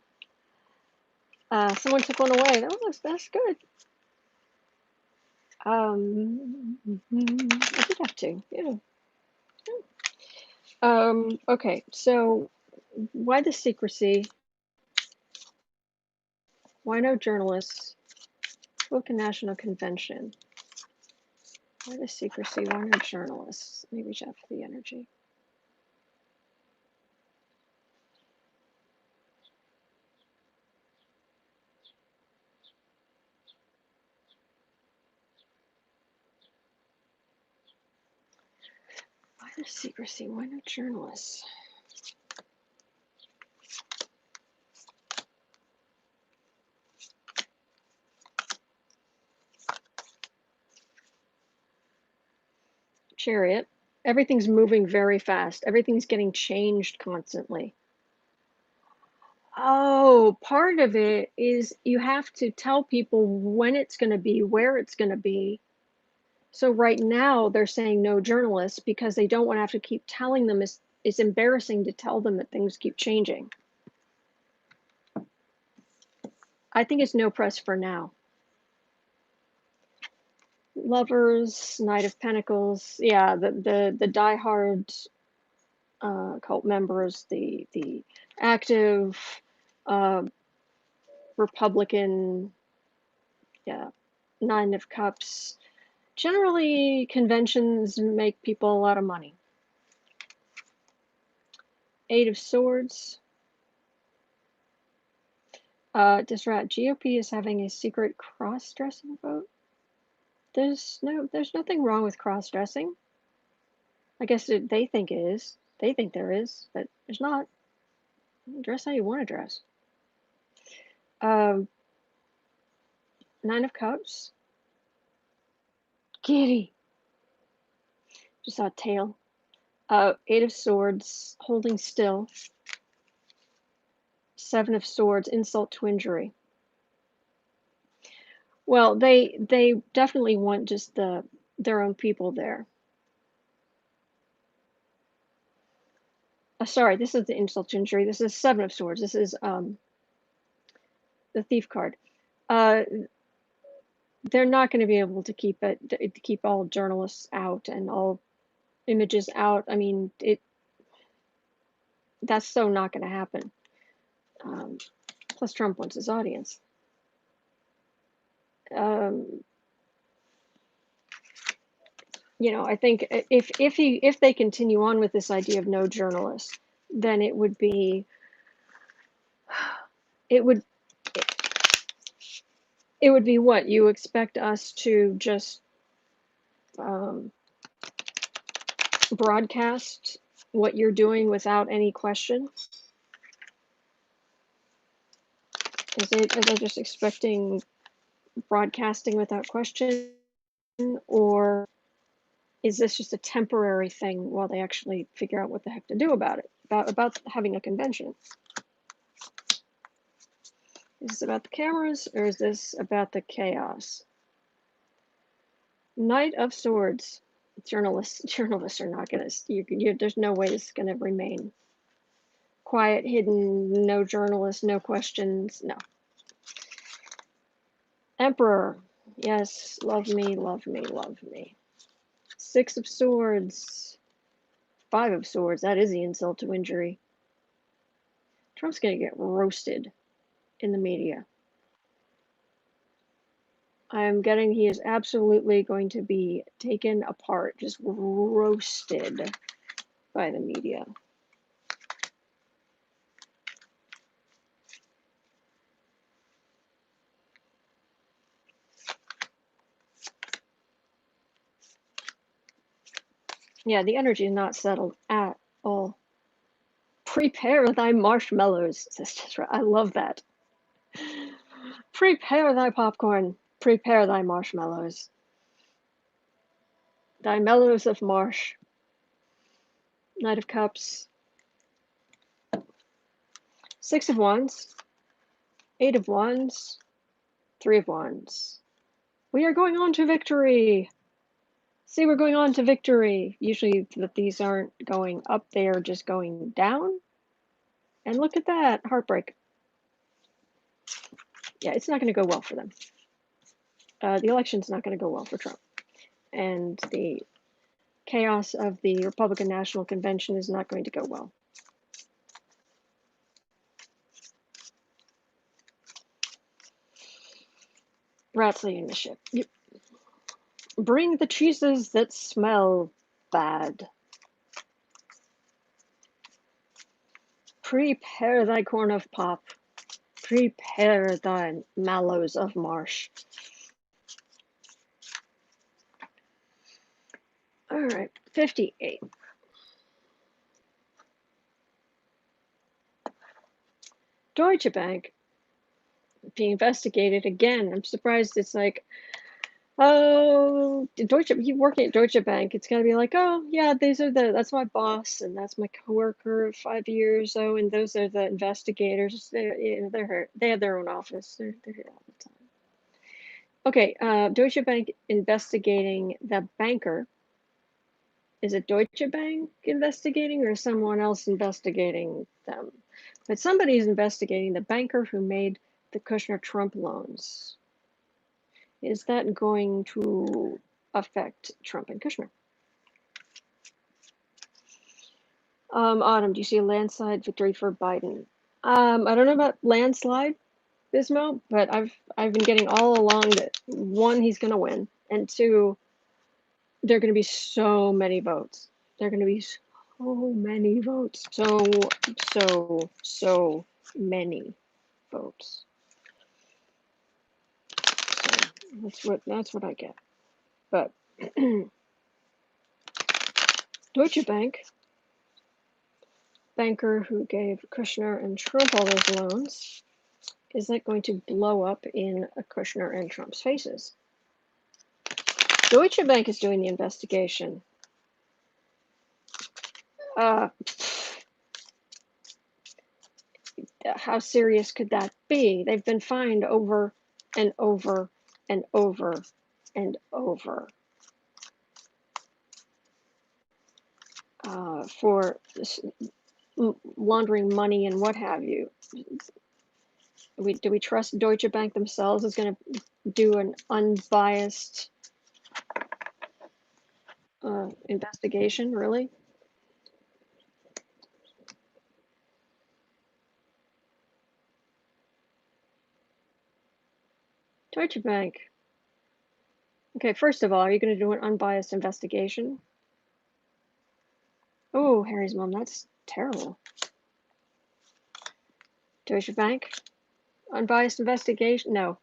took one away. Oh, that's good. I did have 2. Yeah. Okay, so why the secrecy? Why no journalists? Republican National Convention. Why the secrecy? Why no journalists? Let me reach out for the energy. Why the secrecy? Why no journalists? Chariot. Everything's moving very fast. Everything's getting changed constantly. Oh, part of it is you have to tell people when it's going to be, where it's going to be. So right now they're saying no journalists because they don't want to have to keep telling them. It's embarrassing to tell them that things keep changing. I think it's no press for now. Lovers, Knight of Pentacles, yeah, the diehard cult members, the active Republican, yeah, Nine of Cups. Generally, conventions make people a lot of money. Eight of Swords. Disrat, GOP is having a secret cross-dressing vote. There's nothing wrong with cross-dressing. I guess they think it is. They think there is, but there's not. Dress how you want to dress. Nine of Cups. Giddy. Just saw a tail. Eight of Swords, holding still. Seven of Swords, insult to injury. Well, they definitely want just their own people there. Sorry, this is the insult to injury. This is Seven of Swords. This is the Thief card. They're not going to be able to keep all journalists out and all images out. I mean, that's so not going to happen. Plus, Trump wants his audience. You know, I think if they continue on with this idea of no journalists, then it would be what you expect us to just broadcast what you're doing without any question? Are they just expecting broadcasting without question, or is this just a temporary thing while they actually figure out what the heck to do about it, about having a convention? Is this about the cameras, or is this about the chaos? Knight of Swords. Journalists are not gonna. There's no way this is gonna remain quiet, hidden. No journalists, no questions. No. Emperor. Yes, love me, love me, love me. Six of Swords. Five of Swords. That is the insult to injury. Trump's gonna get roasted in the media. I'm getting he is absolutely going to be taken apart, just roasted by the media. Yeah, the energy is not settled at all. Prepare thy marshmallows, sister. I love that. Prepare thy popcorn. Prepare thy marshmallows. Thy mellows of marsh. Knight of Cups. Six of Wands. Eight of Wands. Three of Wands. We are going on to victory. See, we're going on to victory. Usually that these aren't going up, they are just going down. And look at that, heartbreak. Yeah, it's not going to go well for them. The election's not going to go well for Trump. And the chaos of the Republican National Convention is not going to go well. Rats leading the ship. Yep. Bring the cheeses that smell bad. Prepare thy corn of pop. Prepare thy mallows of marsh. All right, 58. Deutsche Bank being investigated again. I'm surprised it's like, oh, you working at Deutsche Bank, it's gonna be like, oh yeah, that's my boss and that's my coworker of 5 years. Oh, and those are the investigators. They're here. They have their own office. They're here all the time. Okay, Deutsche Bank investigating the banker. Is it Deutsche Bank investigating or someone else investigating them? But somebody's investigating the banker who made the Kushner Trump loans. Is that going to affect Trump and Kushner? Autumn, do you see a landslide victory for Biden? I don't know about landslide, Bismo, but I've been getting all along that one, he's going to win, and two, there are going to be so many votes. There are going to be so many votes. So many votes. So that's what I get. But Deutsche Bank, banker who gave Kushner and Trump all those loans, is that going to blow up in Kushner and Trump's faces? Deutsche Bank is doing the investigation. How serious could that be? They've been fined over and over and over and over for laundering money and what have you. Do we trust Deutsche Bank themselves is going to do an unbiased investigation, really? Deutsche Bank. Okay, first of all, are you going to do an unbiased investigation? Oh, Harry's mom, that's terrible. Deutsche Bank, unbiased investigation? No,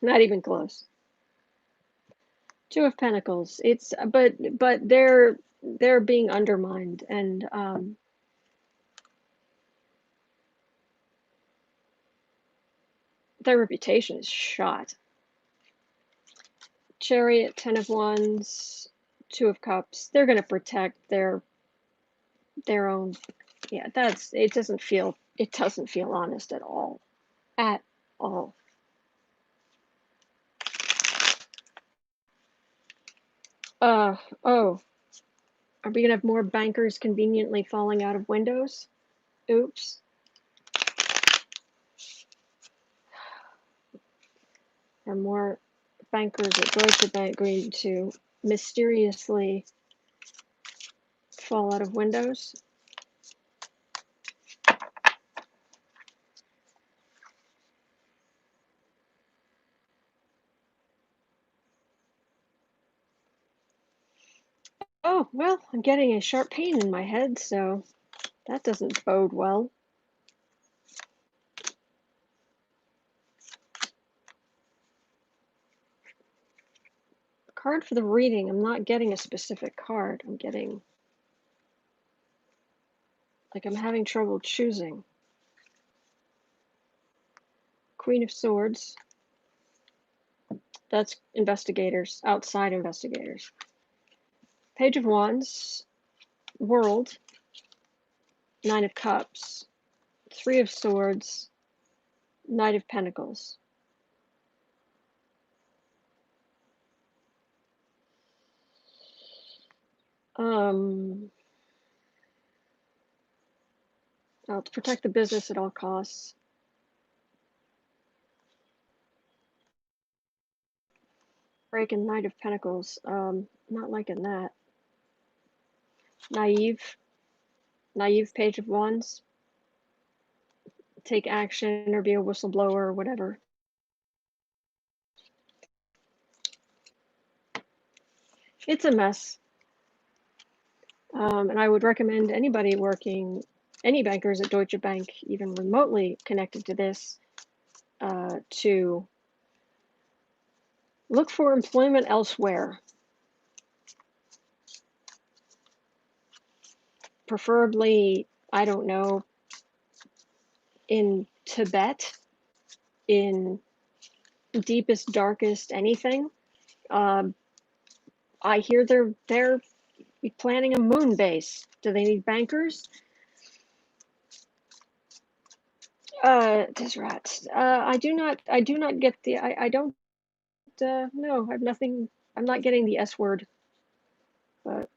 not even close. Two of Pentacles. It's but they're they're being undermined, and their reputation is shot. Chariot, 10 of Wands, 2 of Cups. They're going to protect their own. Yeah, it doesn't feel honest at all. At all. Oh, are we gonna have more bankers conveniently falling out of windows? Oops. Or more bankers at Deutsche Bank going to mysteriously fall out of windows? Oh, well, I'm getting a sharp pain in my head, so that doesn't bode well. Card for the reading. I'm not getting a specific card. I'm getting, like, I'm having trouble choosing. Queen of Swords. That's investigators, outside investigators. Page of Wands, World, 9 of Cups, 3 of Swords, Knight of Pentacles. To protect the business at all costs. Breaking Knight of Pentacles. Not liking that. Naive Page of Wands. Take action or be a whistleblower or whatever. It's a mess. And I would recommend anybody working, any bankers at Deutsche Bank, even remotely connected to this, to look for employment elsewhere. Preferably, I don't know, in Tibet, in deepest, darkest anything. I hear they're planning a moon base. Do they need bankers? These rats. I do not get the. I don't. No, I have nothing. I'm not getting the S word. But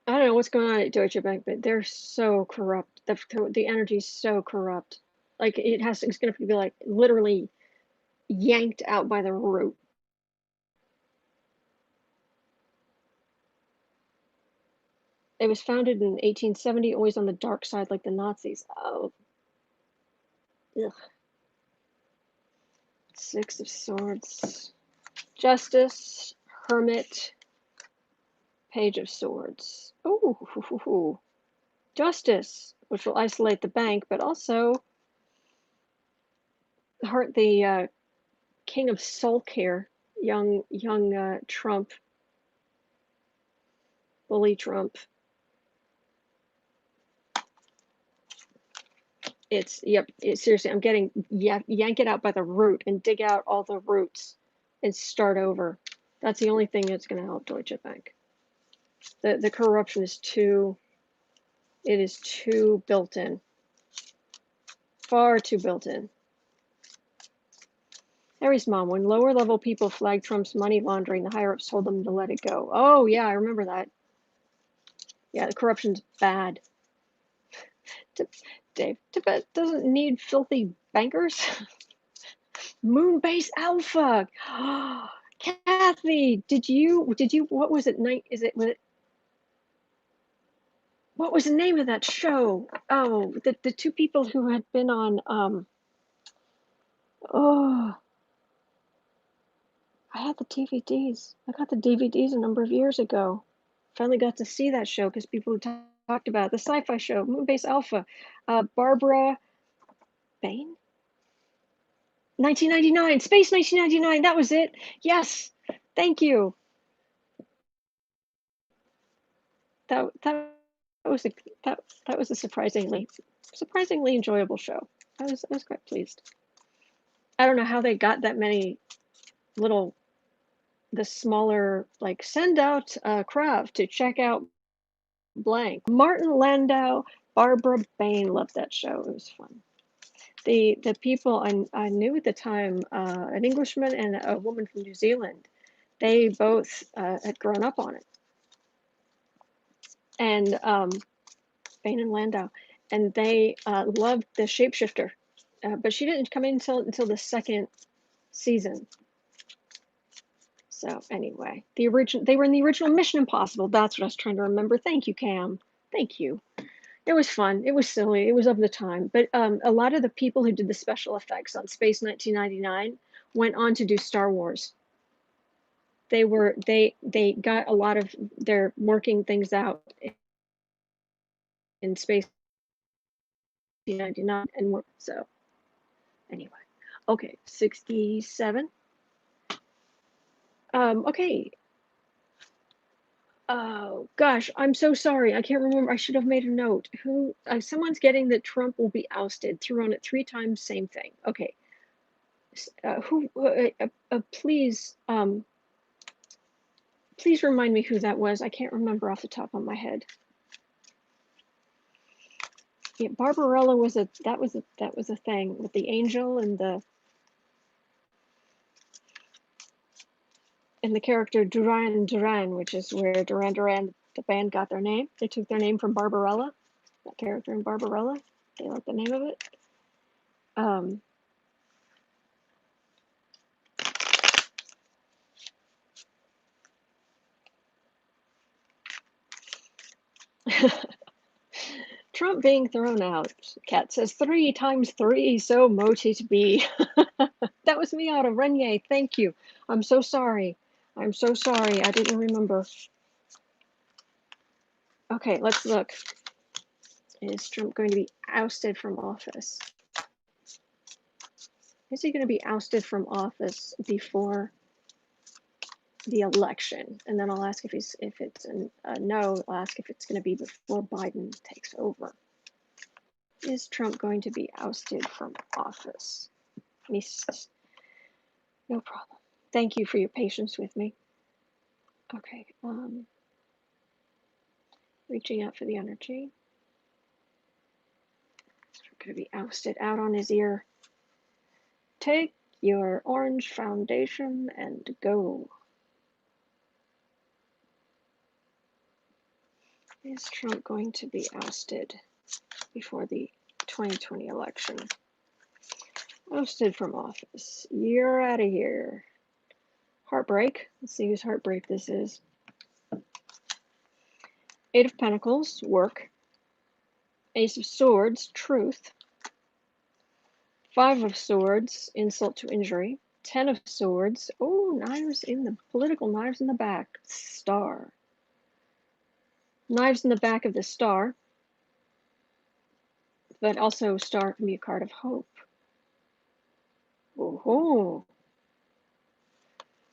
I don't know what's going on at Deutsche Bank, but they're so corrupt. The energy's so corrupt. Like it's going to be like literally yanked out by the root. It was founded in 1870, always on the dark side like the Nazis. Oh. Ugh. 6 of Swords. Justice, Hermit, Page of Swords. Ooh. Justice, which will isolate the bank, but also hurt the King of Sulk here, young Trump, bully Trump. Seriously, I'm getting yank it out by the root and dig out all the roots and start over. That's the only thing that's going to help Deutsche Bank. The corruption is too built in. Far too built in. Harry's mom, when lower level people flagged Trump's money laundering, the higher ups told them to let it go. Oh yeah, I remember that. Yeah, the corruption's bad. Dave, Tibet doesn't need filthy bankers. Moonbase Alpha. Kathy, did you what was it what was the name of that show? Oh, the two people who had been on I had the DVDs. I got the DVDs a number of years ago. Finally got to see that show because people talked about it. The sci-fi show, Moonbase Alpha. Barbara Bain? 1999, Space 1999, that was it. Yes, thank you. That was a that that was a surprisingly enjoyable show. I was quite pleased. I don't know how they got that many little the smaller like send out Krav to check out blank. Martin Landau, Barbara Bain loved that show. It was fun. The people I knew at the time, an Englishman and a woman from New Zealand, they both had grown up on it, and Bain and Landau, and they loved the Shapeshifter, but she didn't come in until the second season. So anyway, they were in the original Mission Impossible. That's what I was trying to remember. Thank you, Cam. Thank you. It was fun. It was silly. It was of the time. But a lot of the people who did the special effects on Space 1999 went on to do Star Wars. They got a lot of their working things out in Space 1999 and more. So anyway, okay, 67. Okay. Oh gosh, I'm so sorry. I can't remember. I should have made a note. Who? Someone's getting that Trump will be ousted. Threw on it 3 times. Same thing. Okay. Who? Please. Please remind me who that was. I can't remember off the top of my head. Yeah, Barbarella was a that was a thing with the angel and the character Duran Duran, which is where Duran Duran the band got their name. They took their name from Barbarella, that character in Barbarella. They like the name of it. Trump being thrown out. Cat says 3 times 3, so mote it be. That was me out of Renier. Thank you. I'm so sorry. I'm so sorry. I didn't remember. Okay, let's look. Is Trump going to be ousted from office? Is he going to be ousted from office before the election? And then I'll ask if it's a no. I'll ask if it's going to be before Biden takes over. Is Trump going to be ousted from office? No problem. Thank you for your patience with me. Okay. Reaching out for the energy. We're going to be ousted out on his ear. Take your orange foundation and go. Is Trump going to be ousted before the 2020 election? Ousted from office. You're out of here. Heartbreak. Let's see whose heartbreak this is. 8 of Pentacles, work. Ace of Swords, truth. 5 of Swords, insult to injury. 10 of Swords, oh, knives in the political knives in the back. Star. Knives in the back of the star. But also star can be a card of hope. Oh,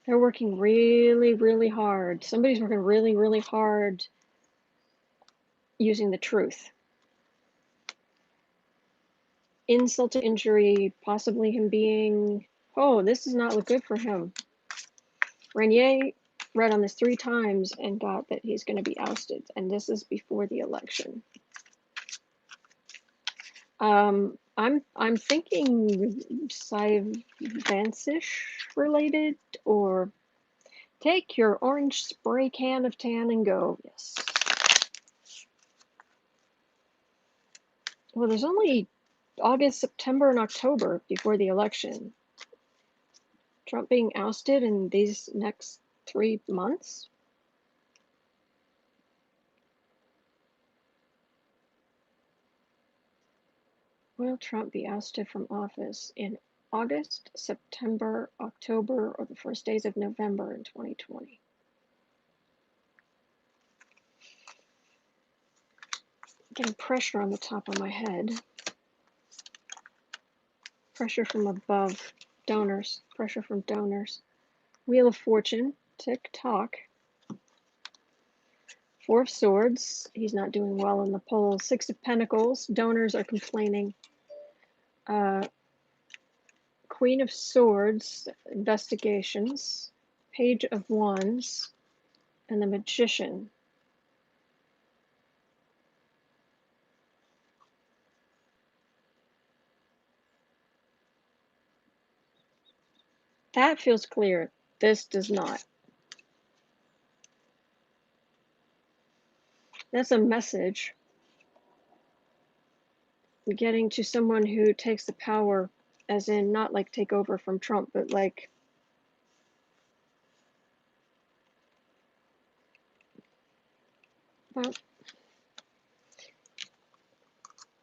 they're working really, really hard. Somebody's working really, really hard using the truth. Insult to injury, possibly him being, oh, this does not look good for him. Renier read on this 3 times and got that he's going to be ousted, and this is before the election. I'm thinking Sivansish related, or take your orange spray can of tan and go. Yes. Well, there's only August, September, and October before the election. Trump being ousted in these next 3 months? Will Trump be ousted from office in August, September, October, or the first days of November in 2020? Getting pressure on the top of my head. Pressure from above. Donors. Pressure from donors. Wheel of Fortune. Tick tock. Four of Swords. He's not doing well in the polls. Six of Pentacles. Donors are complaining. Queen of Swords. Investigations. Page of Wands. And the Magician. That feels clear. This does not. That's a message. Getting to someone who takes the power, as in not like take over from Trump, but like well,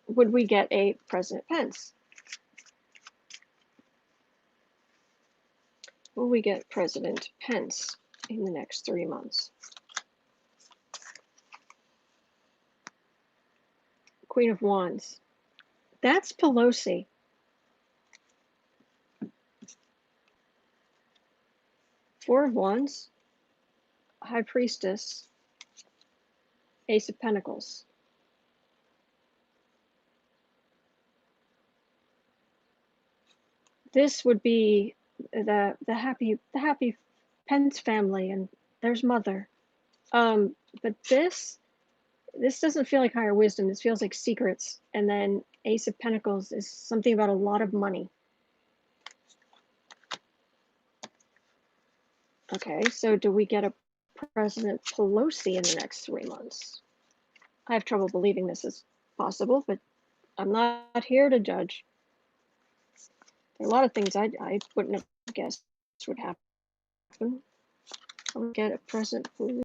would we get a President Pence? Will we get President Pence in the next 3 months? Queen of Wands. That's Pelosi. Four of Wands. High Priestess. Ace of Pentacles. This would be the happy Pence family, and there's Mother. But this doesn't feel like higher wisdom. This feels like secrets. And then Ace of Pentacles is something about a lot of money. Okay, so do we get a President Pelosi in the next 3 months? I have trouble believing this is possible, but I'm not here to judge. There are a lot of things I wouldn't have guessed would happen. I would get a President Pelosi.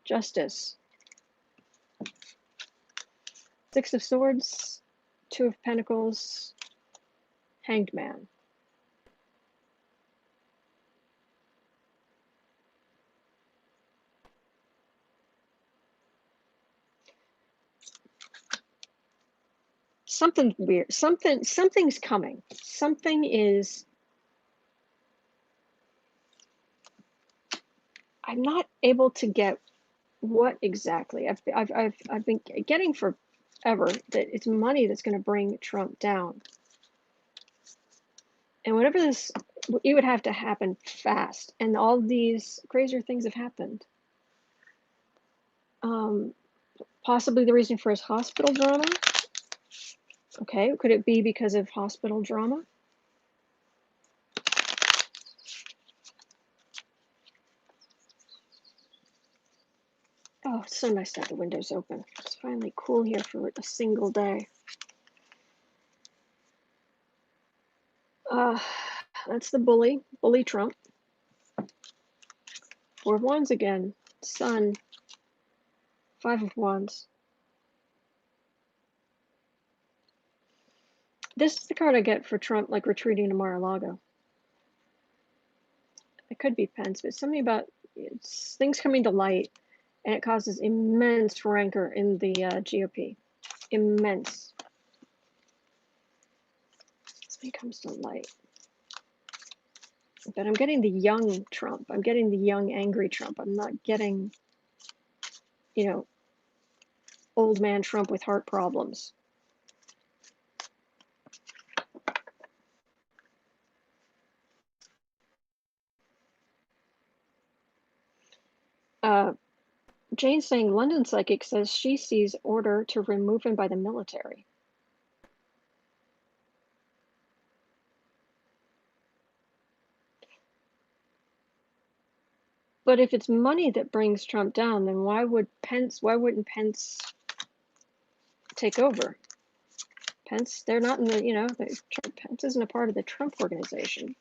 Justice. Six of Swords, Two of Pentacles, Hanged Man. Something weird. Something's coming. Something is. I'm not able to get what exactly. I've been getting forever that it's money that's going to bring Trump down. And whatever this, it would have to happen fast. And all these crazier things have happened. Possibly the reason for his hospital drama. Okay, could it be because of hospital drama? Oh, it's so nice to have the windows open. It's finally cool here for a single day. That's the bully Trump. Four of Wands again. Sun. Five of Wands. This is the card I get for Trump, like retreating to Mar-a-Lago. It could be Pence, but something about things coming to light, and it causes immense rancor in the GOP. Immense. Something comes to light. But I'm getting the young Trump. I'm getting the young, angry Trump. I'm not getting, old man Trump with heart problems. Jane's saying London Psychic says she sees order to remove him by the military. But if it's money that brings Trump down, then why wouldn't Pence take over? Pence, they're not in the, Pence isn't a part of the Trump organization.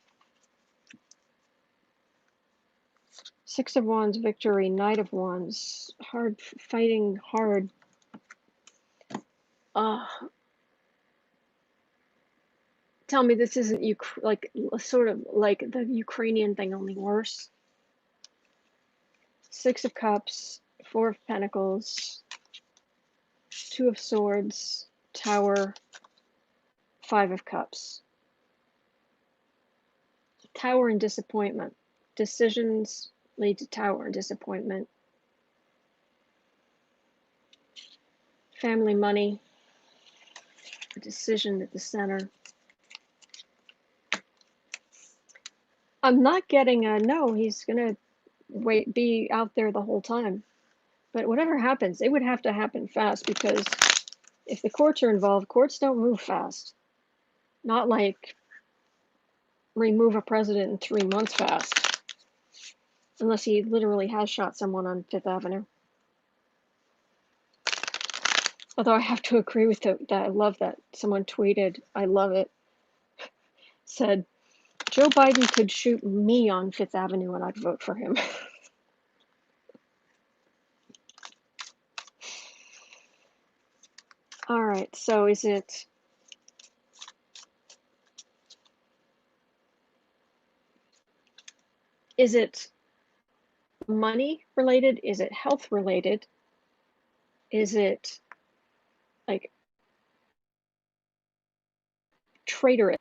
Six of Wands, victory. Knight of Wands, hard, fighting hard. Tell me this isn't sort of like the Ukrainian thing, only worse. Six of Cups, Four of Pentacles, Two of Swords, Tower, Five of Cups. Tower and disappointment. Decisions lead to tower and disappointment. Family, money. A decision at the center. I'm not getting a no, he's gonna be out there the whole time. But whatever happens, it would have to happen fast, because if the courts are involved, courts don't move fast. Not like remove a president in 3 months fast. Unless he literally has shot someone on Fifth Avenue. Although I have to agree with that. I love that. Someone tweeted, I love it, said, Joe Biden could shoot me on Fifth Avenue and I'd vote for him. All right, so is it money related? Is it health related? Is it like traitorous?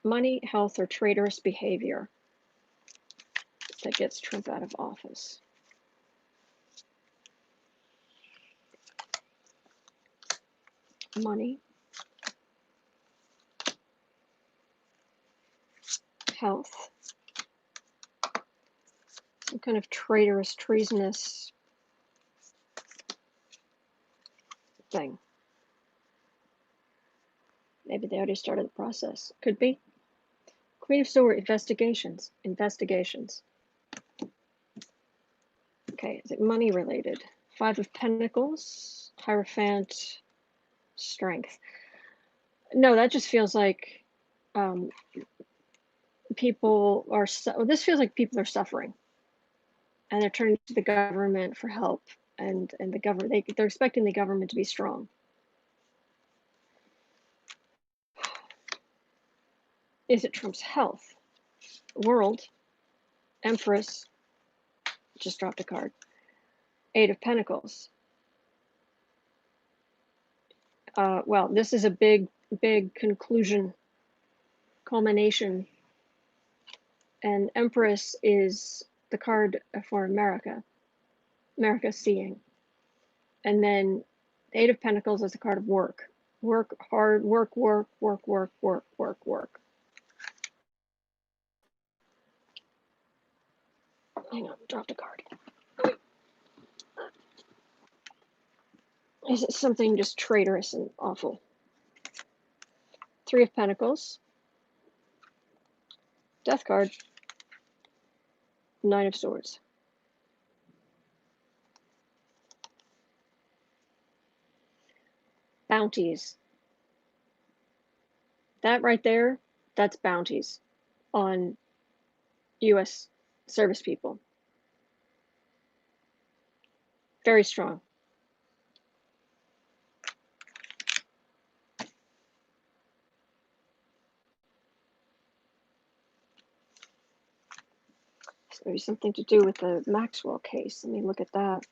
Money, health, or traitorous behavior that gets Trump out of office? Money, health, some kind of traitorous, treasonous thing. Maybe they already started the process. Could be. Queen of Swords, investigations. Okay, is it money related? Five of Pentacles, Hierophant, Strength. No, that just feels like people are, this feels like people are suffering. And they're turning to the government for help. And the government, they're expecting the government to be strong. Is it Trump's health? World, Empress, just dropped a card. Eight of Pentacles. Well, this is a big conclusion, culmination. And Empress is the card for America seeing. And then the Eight of Pentacles is a card of work. Work hard, work. Hang on, dropped a card. Is it something just traitorous and awful? Three of Pentacles. Death card. Nine of Swords. Bounties. That right there, that's bounties on U.S. service people. Very strong. So maybe something to do with the Maxwell case. Let me look at that.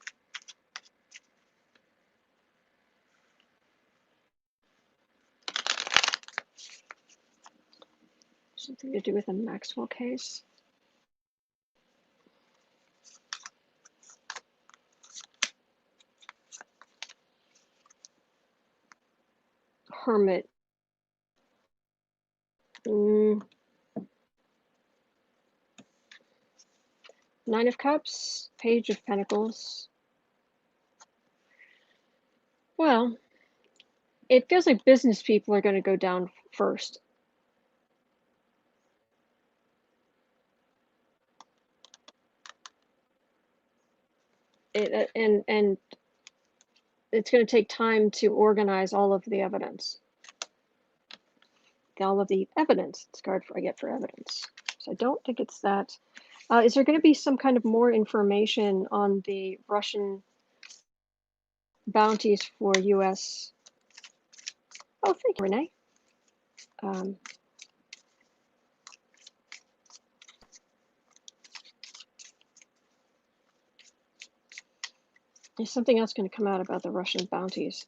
Something to do with the Maxwell case. Hermit. Nine of Cups, Page of Pentacles. Well, it feels like business people are going to go down first. And it's going to take time to organize all of the evidence. All of the evidence. It's a card I get for evidence. So I don't think it's that. Is there going to be some kind of more information on the Russian bounties for U.S.? Oh, thank you, Renee. Is something else going to come out about the Russian bounties?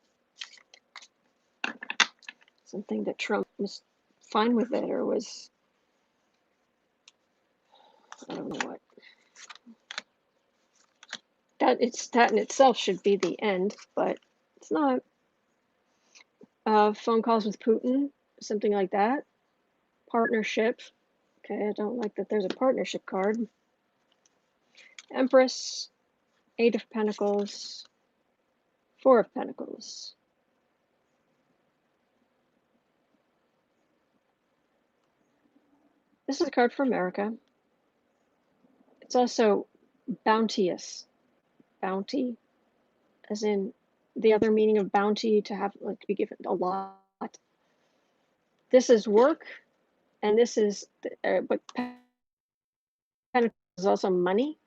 Something that Trump was fine with it, or was I don't know what. That in itself should be the end, but it's not. Phone calls with Putin, something like that. Partnership. Okay, I don't like that there's a partnership card. Empress, Eight of Pentacles, Four of Pentacles. This is a card for America. It's also bounteous. Bounty, as in the other meaning of bounty, to have, like, to be given a lot. This is work, and this is, but Pentacles is also money,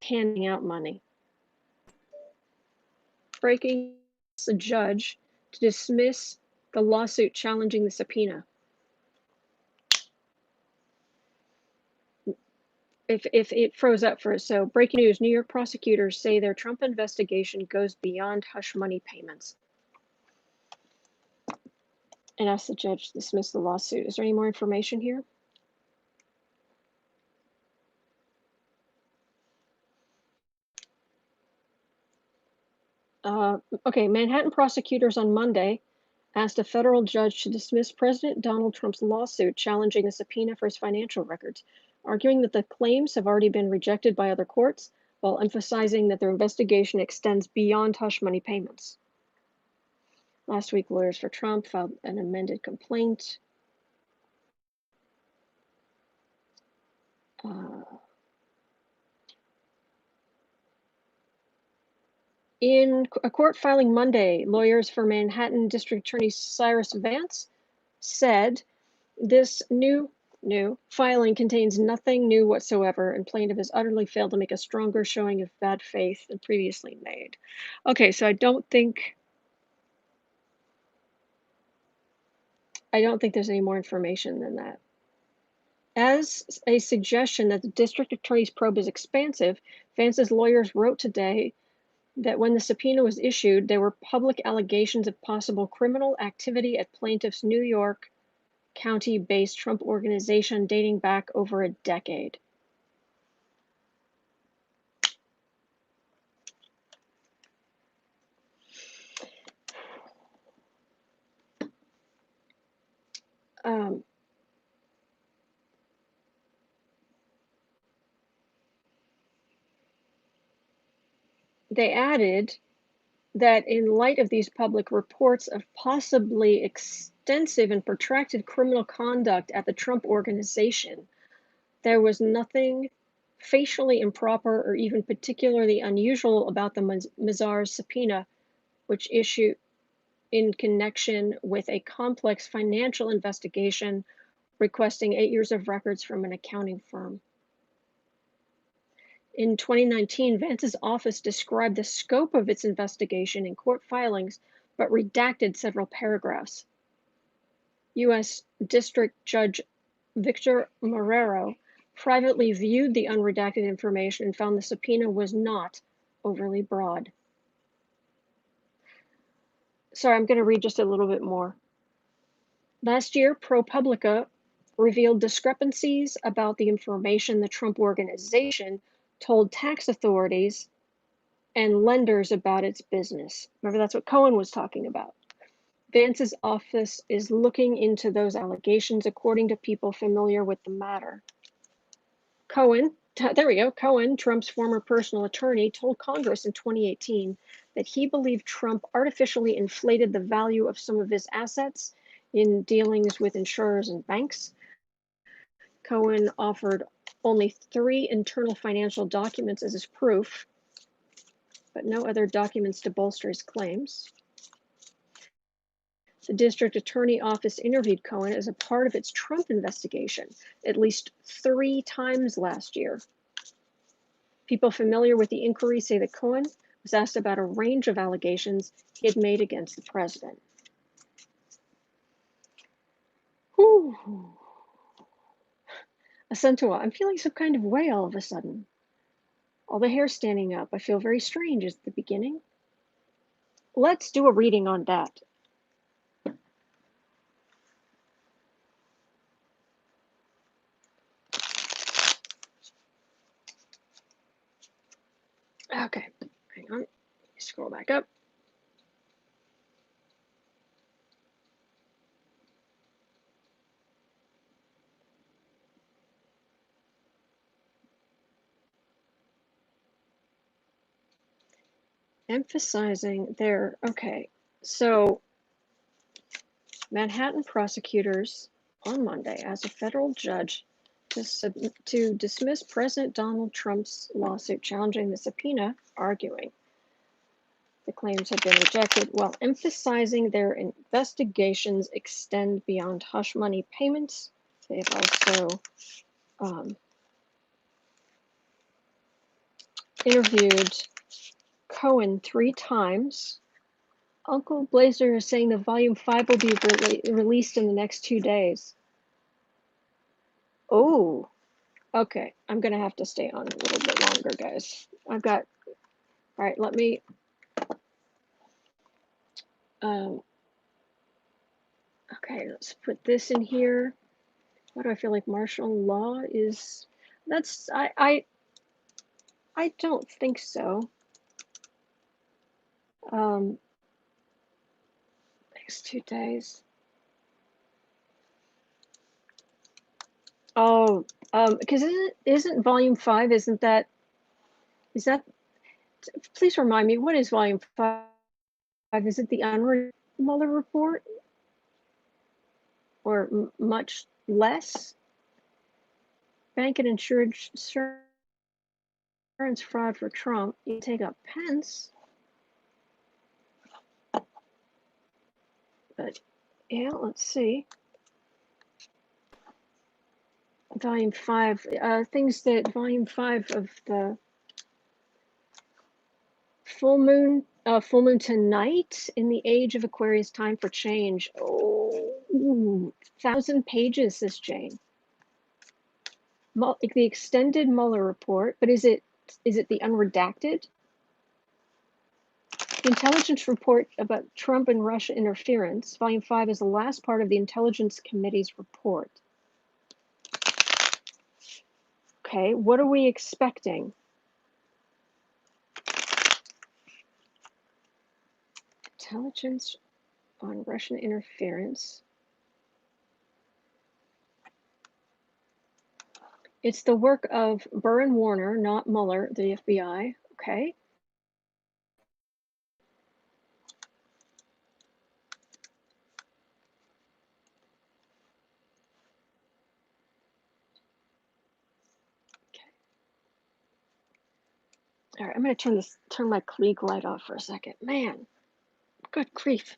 handing out money. Breaking the judge to dismiss the lawsuit challenging the subpoena. If it froze up for us. So breaking news, New York prosecutors say their Trump investigation goes beyond hush money payments. And ask the judge to dismiss the lawsuit. Is there any more information here? Okay, Manhattan prosecutors on Monday asked a federal judge to dismiss President Donald Trump's lawsuit challenging a subpoena for his financial records, arguing that the claims have already been rejected by other courts, while emphasizing that their investigation extends beyond hush money payments. Last week, lawyers for Trump filed an amended complaint. In a court filing Monday, lawyers for Manhattan District Attorney Cyrus Vance said this new filing contains nothing new whatsoever, and plaintiff has utterly failed to make a stronger showing of bad faith than previously made. Okay, so I don't think there's any more information than that. As a suggestion that the district attorney's probe is expansive, Vance's lawyers wrote today that when the subpoena was issued, there were public allegations of possible criminal activity at plaintiff's New York County-based Trump organization dating back over a decade. They added that in light of these public reports of possibly extensive and protracted criminal conduct at the Trump organization, there was nothing facially improper or even particularly unusual about the Mazars subpoena, which issued in connection with a complex financial investigation requesting 8 years of records from an accounting firm. In 2019, Vance's office described the scope of its investigation in court filings, but redacted several paragraphs. U.S. District Judge Victor Marrero privately viewed the unredacted information and found the subpoena was not overly broad. Sorry, I'm going to read just a little bit more. Last year, ProPublica revealed discrepancies about the information the Trump organization told tax authorities and lenders about its business. Remember, that's what Cohen was talking about. Vance's office is looking into those allegations, according to people familiar with the matter. Cohen, Trump's former personal attorney, told Congress in 2018 that he believed Trump artificially inflated the value of some of his assets in dealings with insurers and banks. Cohen offered only 3 internal financial documents as his proof, but no other documents to bolster his claims. The district attorney office interviewed Cohen as a part of its Trump investigation at least 3 times last year. People familiar with the inquiry say that Cohen was asked about a range of allegations he had made against the president. Whew. Acentua, I'm feeling some kind of way all of a sudden. All the hair standing up. I feel very strange at the beginning. Let's do a reading on that. back up. Emphasizing their, okay, so Manhattan prosecutors on Monday asked a federal judge to dismiss President Donald Trump's lawsuit challenging the subpoena, arguing the claims have been rejected, while emphasizing their investigations extend beyond hush money payments. They have also interviewed Cohen 3 times. Uncle Blazer is saying the volume 5 will be released in the next 2 days. Oh, okay. I'm going to have to stay on a little bit longer, guys. All right, let me, okay, let's put this in here. Why do I feel like martial law is, I don't think so. Next 2 days. Oh, because isn't volume 5, is that, please remind me, what is volume 5? Is it the Mueller report? Or much less? Bank and insurance fraud for Trump. You take up Pence. But yeah, let's see. Volume 5, things that volume 5 of the full moon tonight in the age of Aquarius, time for change. Oh, 1,000 pages, says Jane. The extended Mueller report, but is it the unredacted? The intelligence report about Trump and Russia interference, volume 5, is the last part of the Intelligence Committee's report. Okay, what are we expecting? Intelligence on Russian interference. It's the work of Burr and Warner, not Mueller, the FBI. Okay. All right, I'm going to turn my Klieg light off for a second. Man, good grief.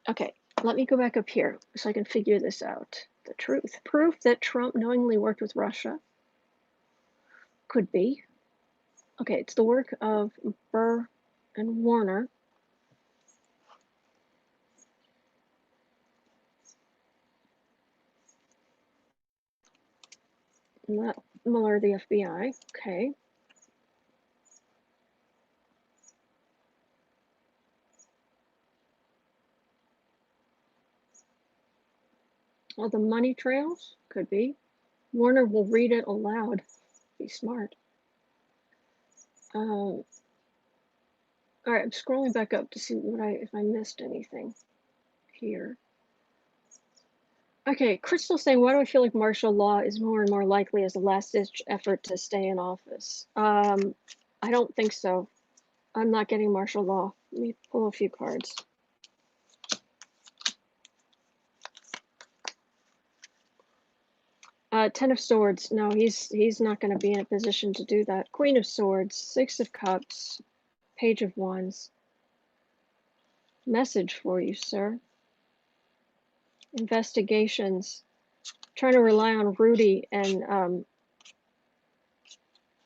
Okay, let me go back up here so I can figure this out. The truth. Proof that Trump knowingly worked with Russia. Could be. Okay, it's the work of Burr and Warner. Not Mueller, the FBI. Okay. All the money trails? Could be. Warner will read it aloud. Be smart. All right, I'm scrolling back up to see if I missed anything here. Okay, Crystal's saying, why do I feel like martial law is more and more likely as a last-ditch effort to stay in office? I don't think so. I'm not getting martial law. Let me pull a few cards. Ten of Swords. No, he's not going to be in a position to do that. Queen of Swords, Six of Cups, Page of Wands. Message for you, sir. Investigations. Trying to rely on Rudy and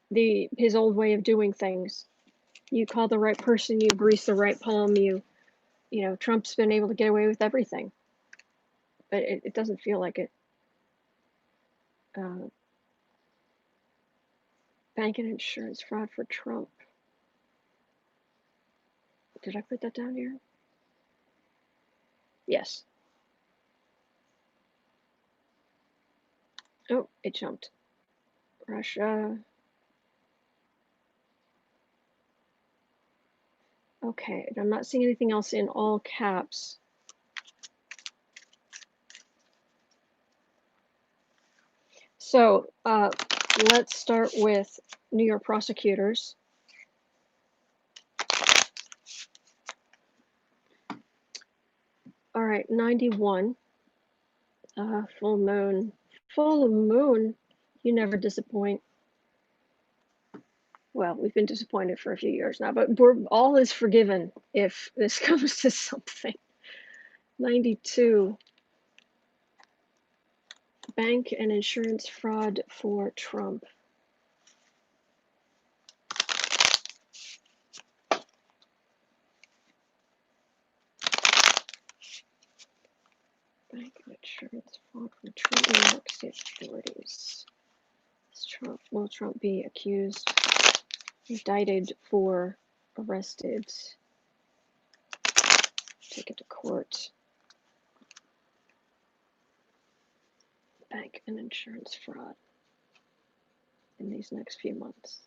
his old way of doing things. You call the right person, you grease the right palm, you know, Trump's been able to get away with everything. But it doesn't feel like it. Bank and insurance fraud for Trump. Did I put that down here? Yes. Oh, it jumped. Russia. Okay, and I'm not seeing anything else in all caps. So let's start with New York prosecutors. All right, 91. Full moon. Full moon. You never disappoint. Well, we've been disappointed for a few years now, but all is forgiven if this comes to something. 92. Bank and insurance fraud for Trump. Bank and insurance fraud for Trump. New York State authorities. Will Trump be accused, indicted for, arrested, taken to court? Bank and insurance fraud in these next few months.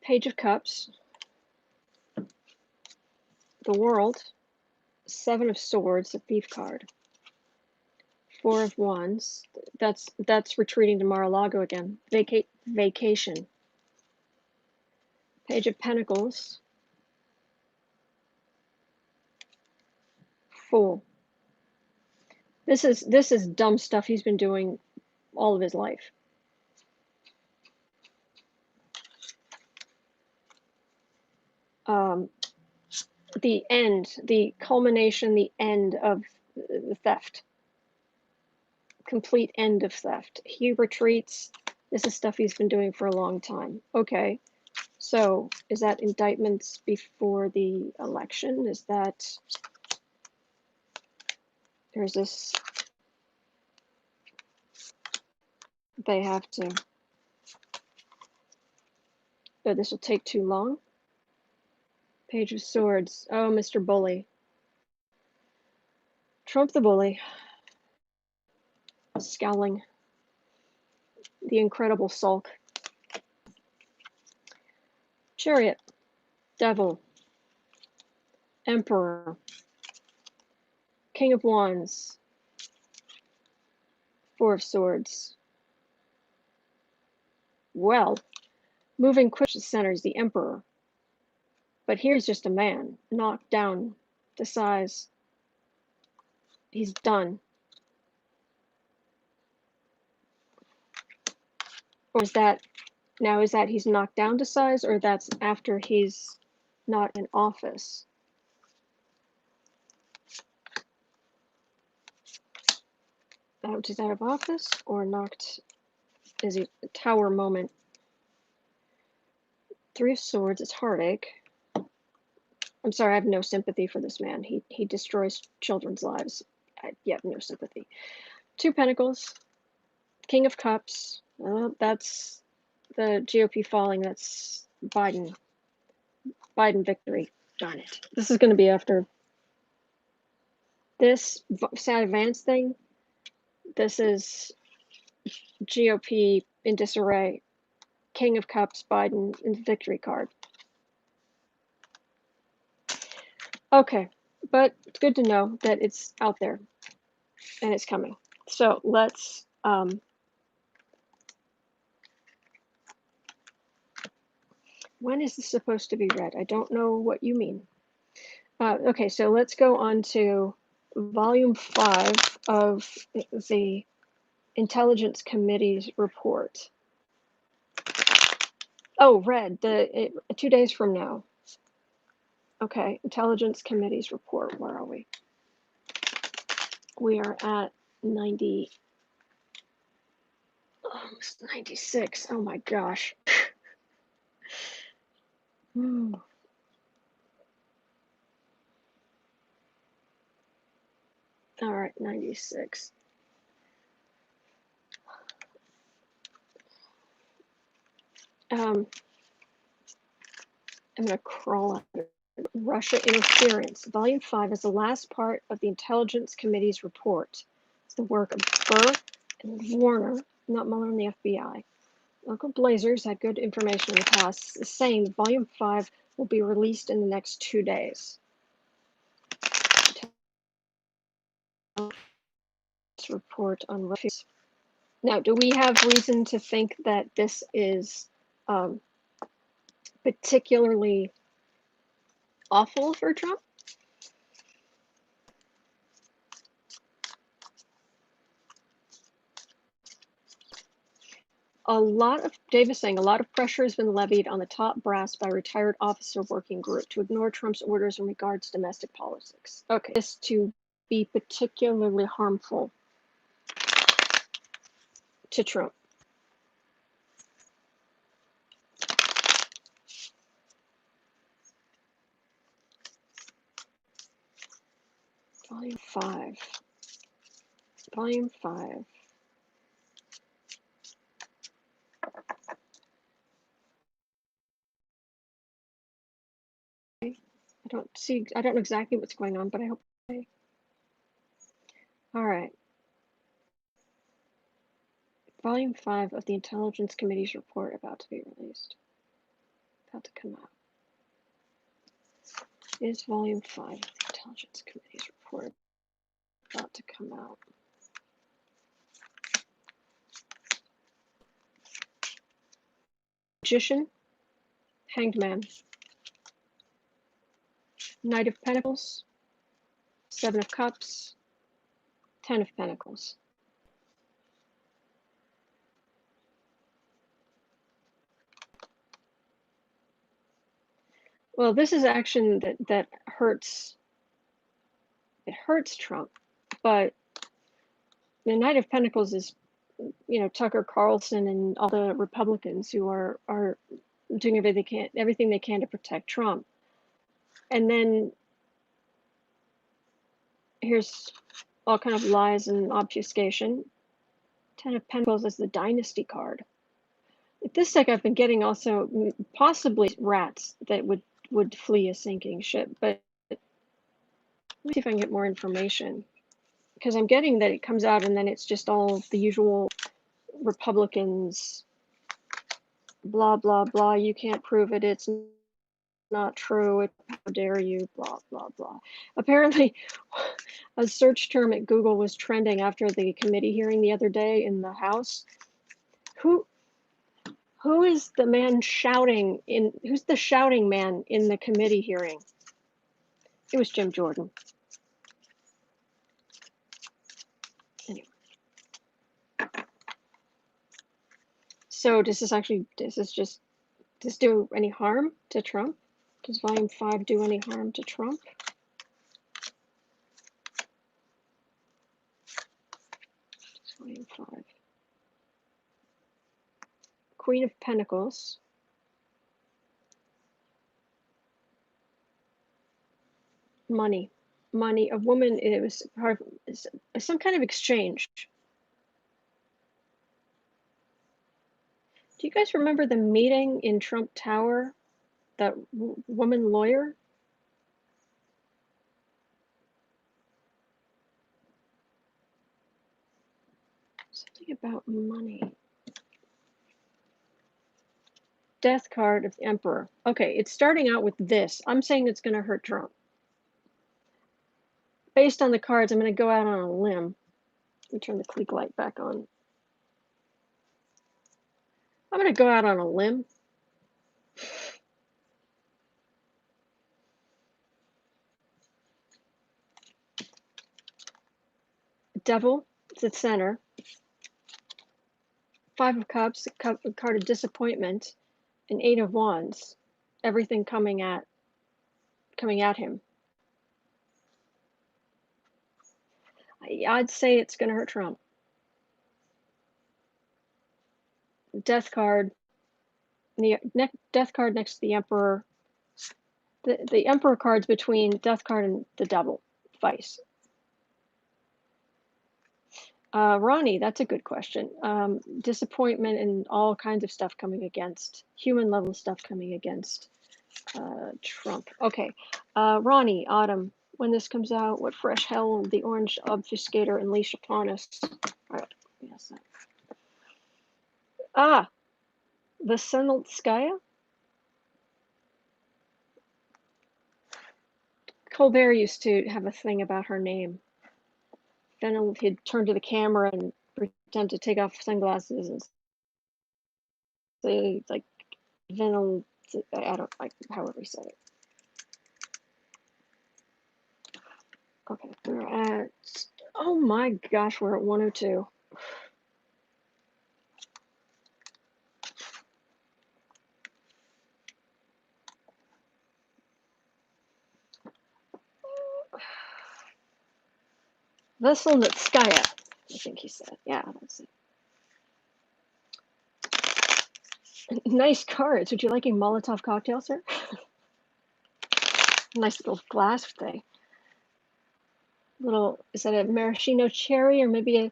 Page of Cups, the World, Seven of Swords, a thief card. Four of Wands, that's retreating to Mar-a-Lago again. Vacation. Page of Pentacles, Fool. This is dumb stuff he's been doing all of his life. The end, the culmination, the end of the theft. Complete end of theft. He retreats. This is stuff he's been doing for a long time. Okay. So is that indictments before the election? Is that, there's this, they have to, oh, this will take too long. Page of Swords. Oh, Mr. Bully. Trump the bully. Scowling. The incredible sulk. Chariot. Devil. Emperor. King of Wands. Four of Swords. Well, moving quick to center is the Emperor. But here's just a man, knocked down to size. He's done. Or is that, now is that he's knocked down to size, or that's after he's not in office? Out, is out of office, or knocked, is he a tower moment? Three of Swords, it's heartache. I'm sorry, I have no sympathy for this man. He destroys children's lives. I have no sympathy. Two Pentacles, King of Cups. That's the GOP falling. That's Biden. Biden victory. Darn it. This is going to be after this sad Vance thing. This is GOP in disarray. King of Cups, Biden, and victory card. Okay, but it's good to know that it's out there and it's coming. So let's when is this supposed to be read? I don't know what you mean. Okay, so let's go on to volume 5 of the Intelligence Committee's report. Oh, read 2 days from now. Okay, Intelligence Committee's report. Where are we? We are at 90, almost 96. Oh my gosh. All right, 96. I'm gonna crawl out of Russia interference. Volume 5 is the last part of the Intelligence Committee's report. It's the work of Burr and Warner, not Mueller and the FBI. Uncle Blazers had good information in the past, saying Volume 5 will be released in the next 2 days. Report on Russia. Now, do we have reason to think that this is particularly awful for Trump? Dave is saying, a lot of pressure has been levied on the top brass by a retired officer working group to ignore Trump's orders in regards to domestic politics. Okay, this to be particularly harmful to Trump. Volume 5. Volume 5. I don't know exactly what's going on, but I hope. All right. Volume 5 of the Intelligence Committee's report about to be released. About to come out. Is Volume 5 of the Intelligence Committee's report about to come out? Magician, Hanged Man, Knight of Pentacles, Seven of Cups, Ten of Pentacles. Well, this is action that hurts. It hurts Trump, but the Knight of Pentacles is, Tucker Carlson and all the Republicans who are doing everything they can to protect Trump. And then here's all kind of lies and obfuscation. Ten of Pentacles is the Dynasty card. This deck I've been getting also possibly rats that would flee a sinking ship, but let me see if I can get more information, because I'm getting that it comes out and then it's just all the usual Republicans, blah blah blah, you can't prove it, it's not true, how dare you, blah blah blah. Apparently a search term at Google was trending after the committee hearing the other day in the House. Who is the man shouting who's the shouting man in the committee hearing? It was Jim Jordan. Anyway. So does this do any harm to Trump? Does Volume 5 do any harm to Trump? Volume 5. Queen of Pentacles. Money. A woman, it was part of some kind of exchange. Do you guys remember the meeting in Trump Tower? That woman lawyer? Something about money. Death card of the Emperor. Okay, it's starting out with this. I'm saying it's going to hurt Trump. Based on the cards, I'm going to go out on a limb. Let me turn the click light back on. I'm going to go out on a limb. Devil, it's the center. Five of Cups, a card of disappointment, and Eight of Wands. Everything coming at him. I'd say it's going to hurt Trump. Death card. The Death card next to the Emperor. The Emperor card's between Death card and the Devil. Vice. Ronnie, that's a good question. Disappointment and all kinds of stuff coming against. Human level stuff coming against Trump. Okay. Ronnie, Autumn, when this comes out, what fresh hell will the orange obfuscator unleash upon us? All right. Yes. Ah, Veselnitskaya? Colbert used to have a thing about her name. Then he'd turn to the camera and pretend to take off sunglasses and say, like, Venel, I don't like however he said it. Okay, we're at, oh my gosh, we're at 102. Veselnitskaya, I think he said. Yeah, that's it. Nice cards. Would you like a Molotov cocktail, sir? Nice little glass thing. Little, is that a maraschino cherry or maybe a...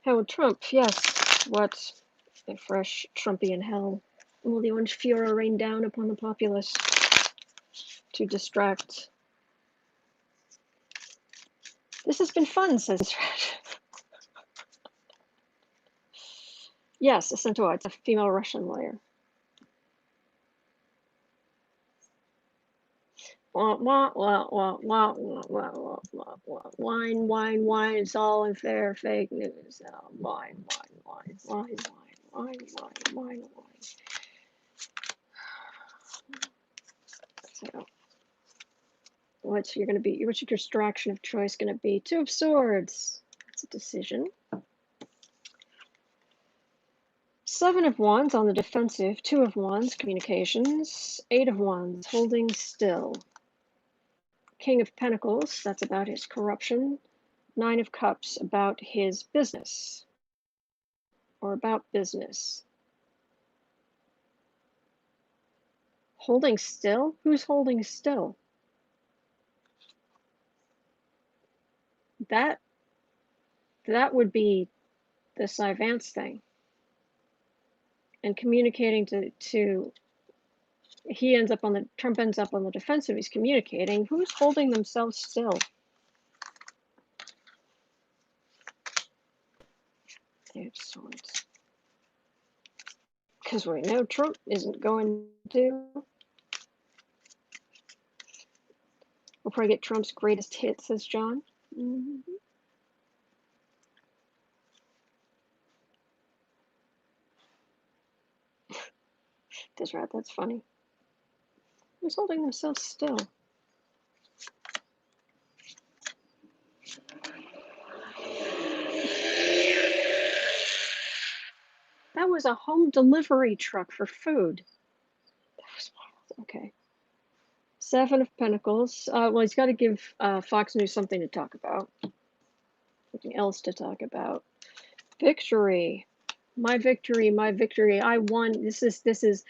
Howard Trump, yes. What a fresh Trumpian hell. Will the orange furor rain down upon the populace to distract? This has been fun, says Red. Yes, a centaur. It's a female Russian lawyer. Wah, wah, wah, wah, wah, wah, wah, wah, wah, wah. Wine, wine, wine. It's all unfair, fake news. Wine, wine, wine, wine, wine, wine, wine, wine, wine. So, what's your distraction of choice gonna be? Two of Swords. That's a decision. Seven of Wands on the defensive. Two of Wands, communications. Eight of Wands, holding still. King of Pentacles, that's about his corruption. Nine of Cups, about his business. Or about business. Holding still? Who's holding still? That would be the Cy Vance thing. And communicating to Trump ends up on the defensive. He's communicating. Who's holding themselves still? Eight of Swords. Because we know Trump isn't going to. We'll probably get Trump's greatest hit, says John. Mm-hmm. That's right, that's funny. Who's holding themselves still? That was a home delivery truck for food. That was wild. Okay. Seven of Pentacles. Well, he's got to give Fox News something to talk about. Something else to talk about. Victory. My victory, my victory. I won. This is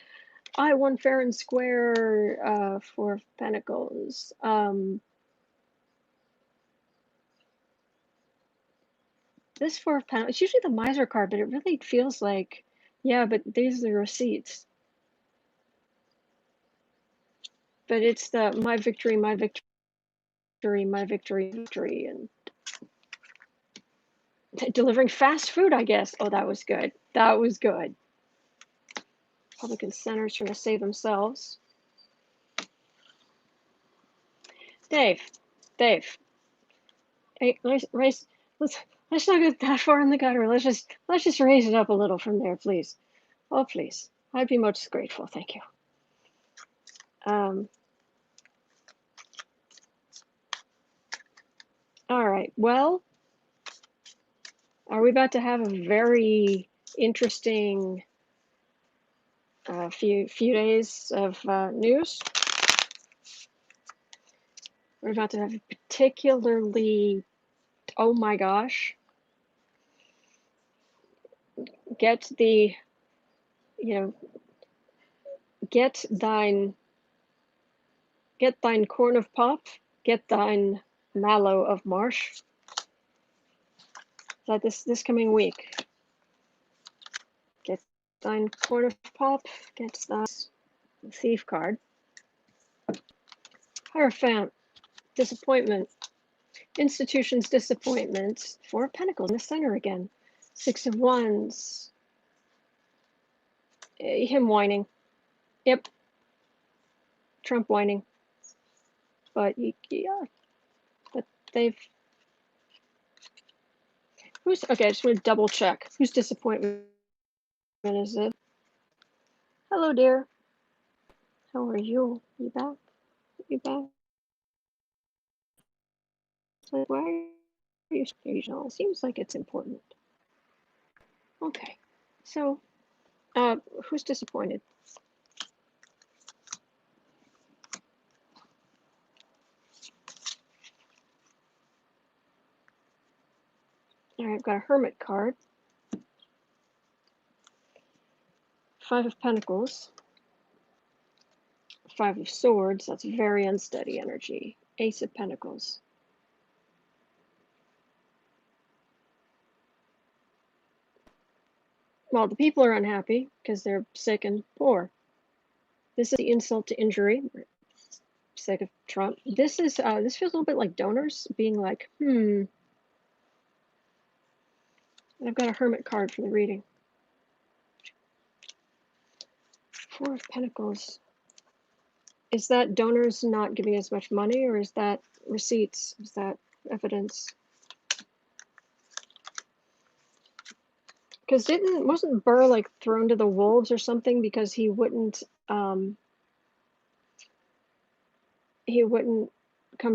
I won fair and square. Four of Pentacles. This Four of Pentacles, it's usually the Miser card, but it really feels like, yeah, but these are the receipts. But it's the my victory, my victory, my victory, victory, and delivering fast food, I guess. Oh, that was good. That was good. Republican senators trying to save themselves. Dave. Hey, let's not get that far in the gutter. Let's just raise it up a little from there, please. Oh, please. I'd be most grateful. Thank you. All right. Well, are we about to have a very interesting few days of news? We're about to have a particularly, oh my gosh, get thine corn of pop, get thine mallow of marsh. Is that this coming week? Stein Corner Pop gets the thief card. Hierophant, disappointment. Institution's disappointment. Four of Pentacles in the center again. Six of Wands. Him whining. Yep. Trump whining. But yeah, but they've. Who's okay? I just want to double check. Whose disappointment is it? Hello, dear. How are you? You back? You back? Like, why are you occasional? Seems like it's important. Okay, so who's disappointed? All right, I've got a Hermit card. Five of Pentacles. Five of Swords. That's very unsteady energy. Ace of Pentacles. Well, the people are unhappy because they're sick and poor. This is the insult to injury. Sick of Trump. This is this feels a little bit like donors being like, And I've got a Hermit card for the reading. Four of Pentacles. Is that donors not giving as much money, or is that receipts? Is that evidence? Because wasn't Burr like thrown to the wolves or something because he wouldn't come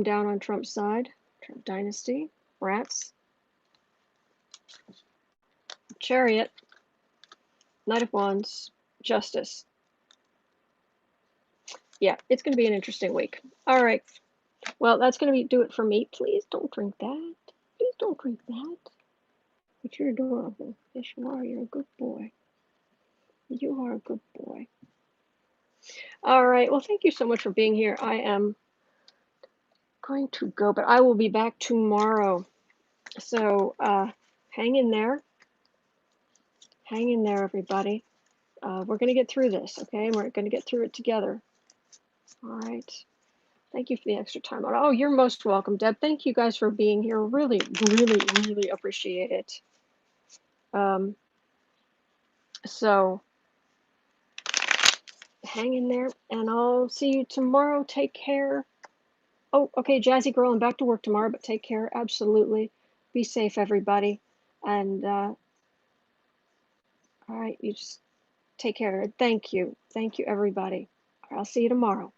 down on Trump's side? Trump dynasty, rats, Chariot, Knight of Wands, Justice. Yeah, it's going to be an interesting week. All right. Well, that's going to do it for me. Please don't drink that. Please don't drink that. But you're adorable. Yes, you are. You're a good boy. You are a good boy. All right. Well, thank you so much for being here. I am going to go, but I will be back tomorrow. So hang in there. Hang in there, everybody. We're going to get through this, okay? We're going to get through it together. All right. Thank you for the extra time. Oh, you're most welcome, Deb. Thank you guys for being here. Really, really, really appreciate it. So hang in there, and I'll see you tomorrow. Take care. Oh, okay, Jazzy Girl, I'm back to work tomorrow, but take care. Absolutely. Be safe, everybody. And all right, you just take care. Thank you. Thank you, everybody. I'll see you tomorrow.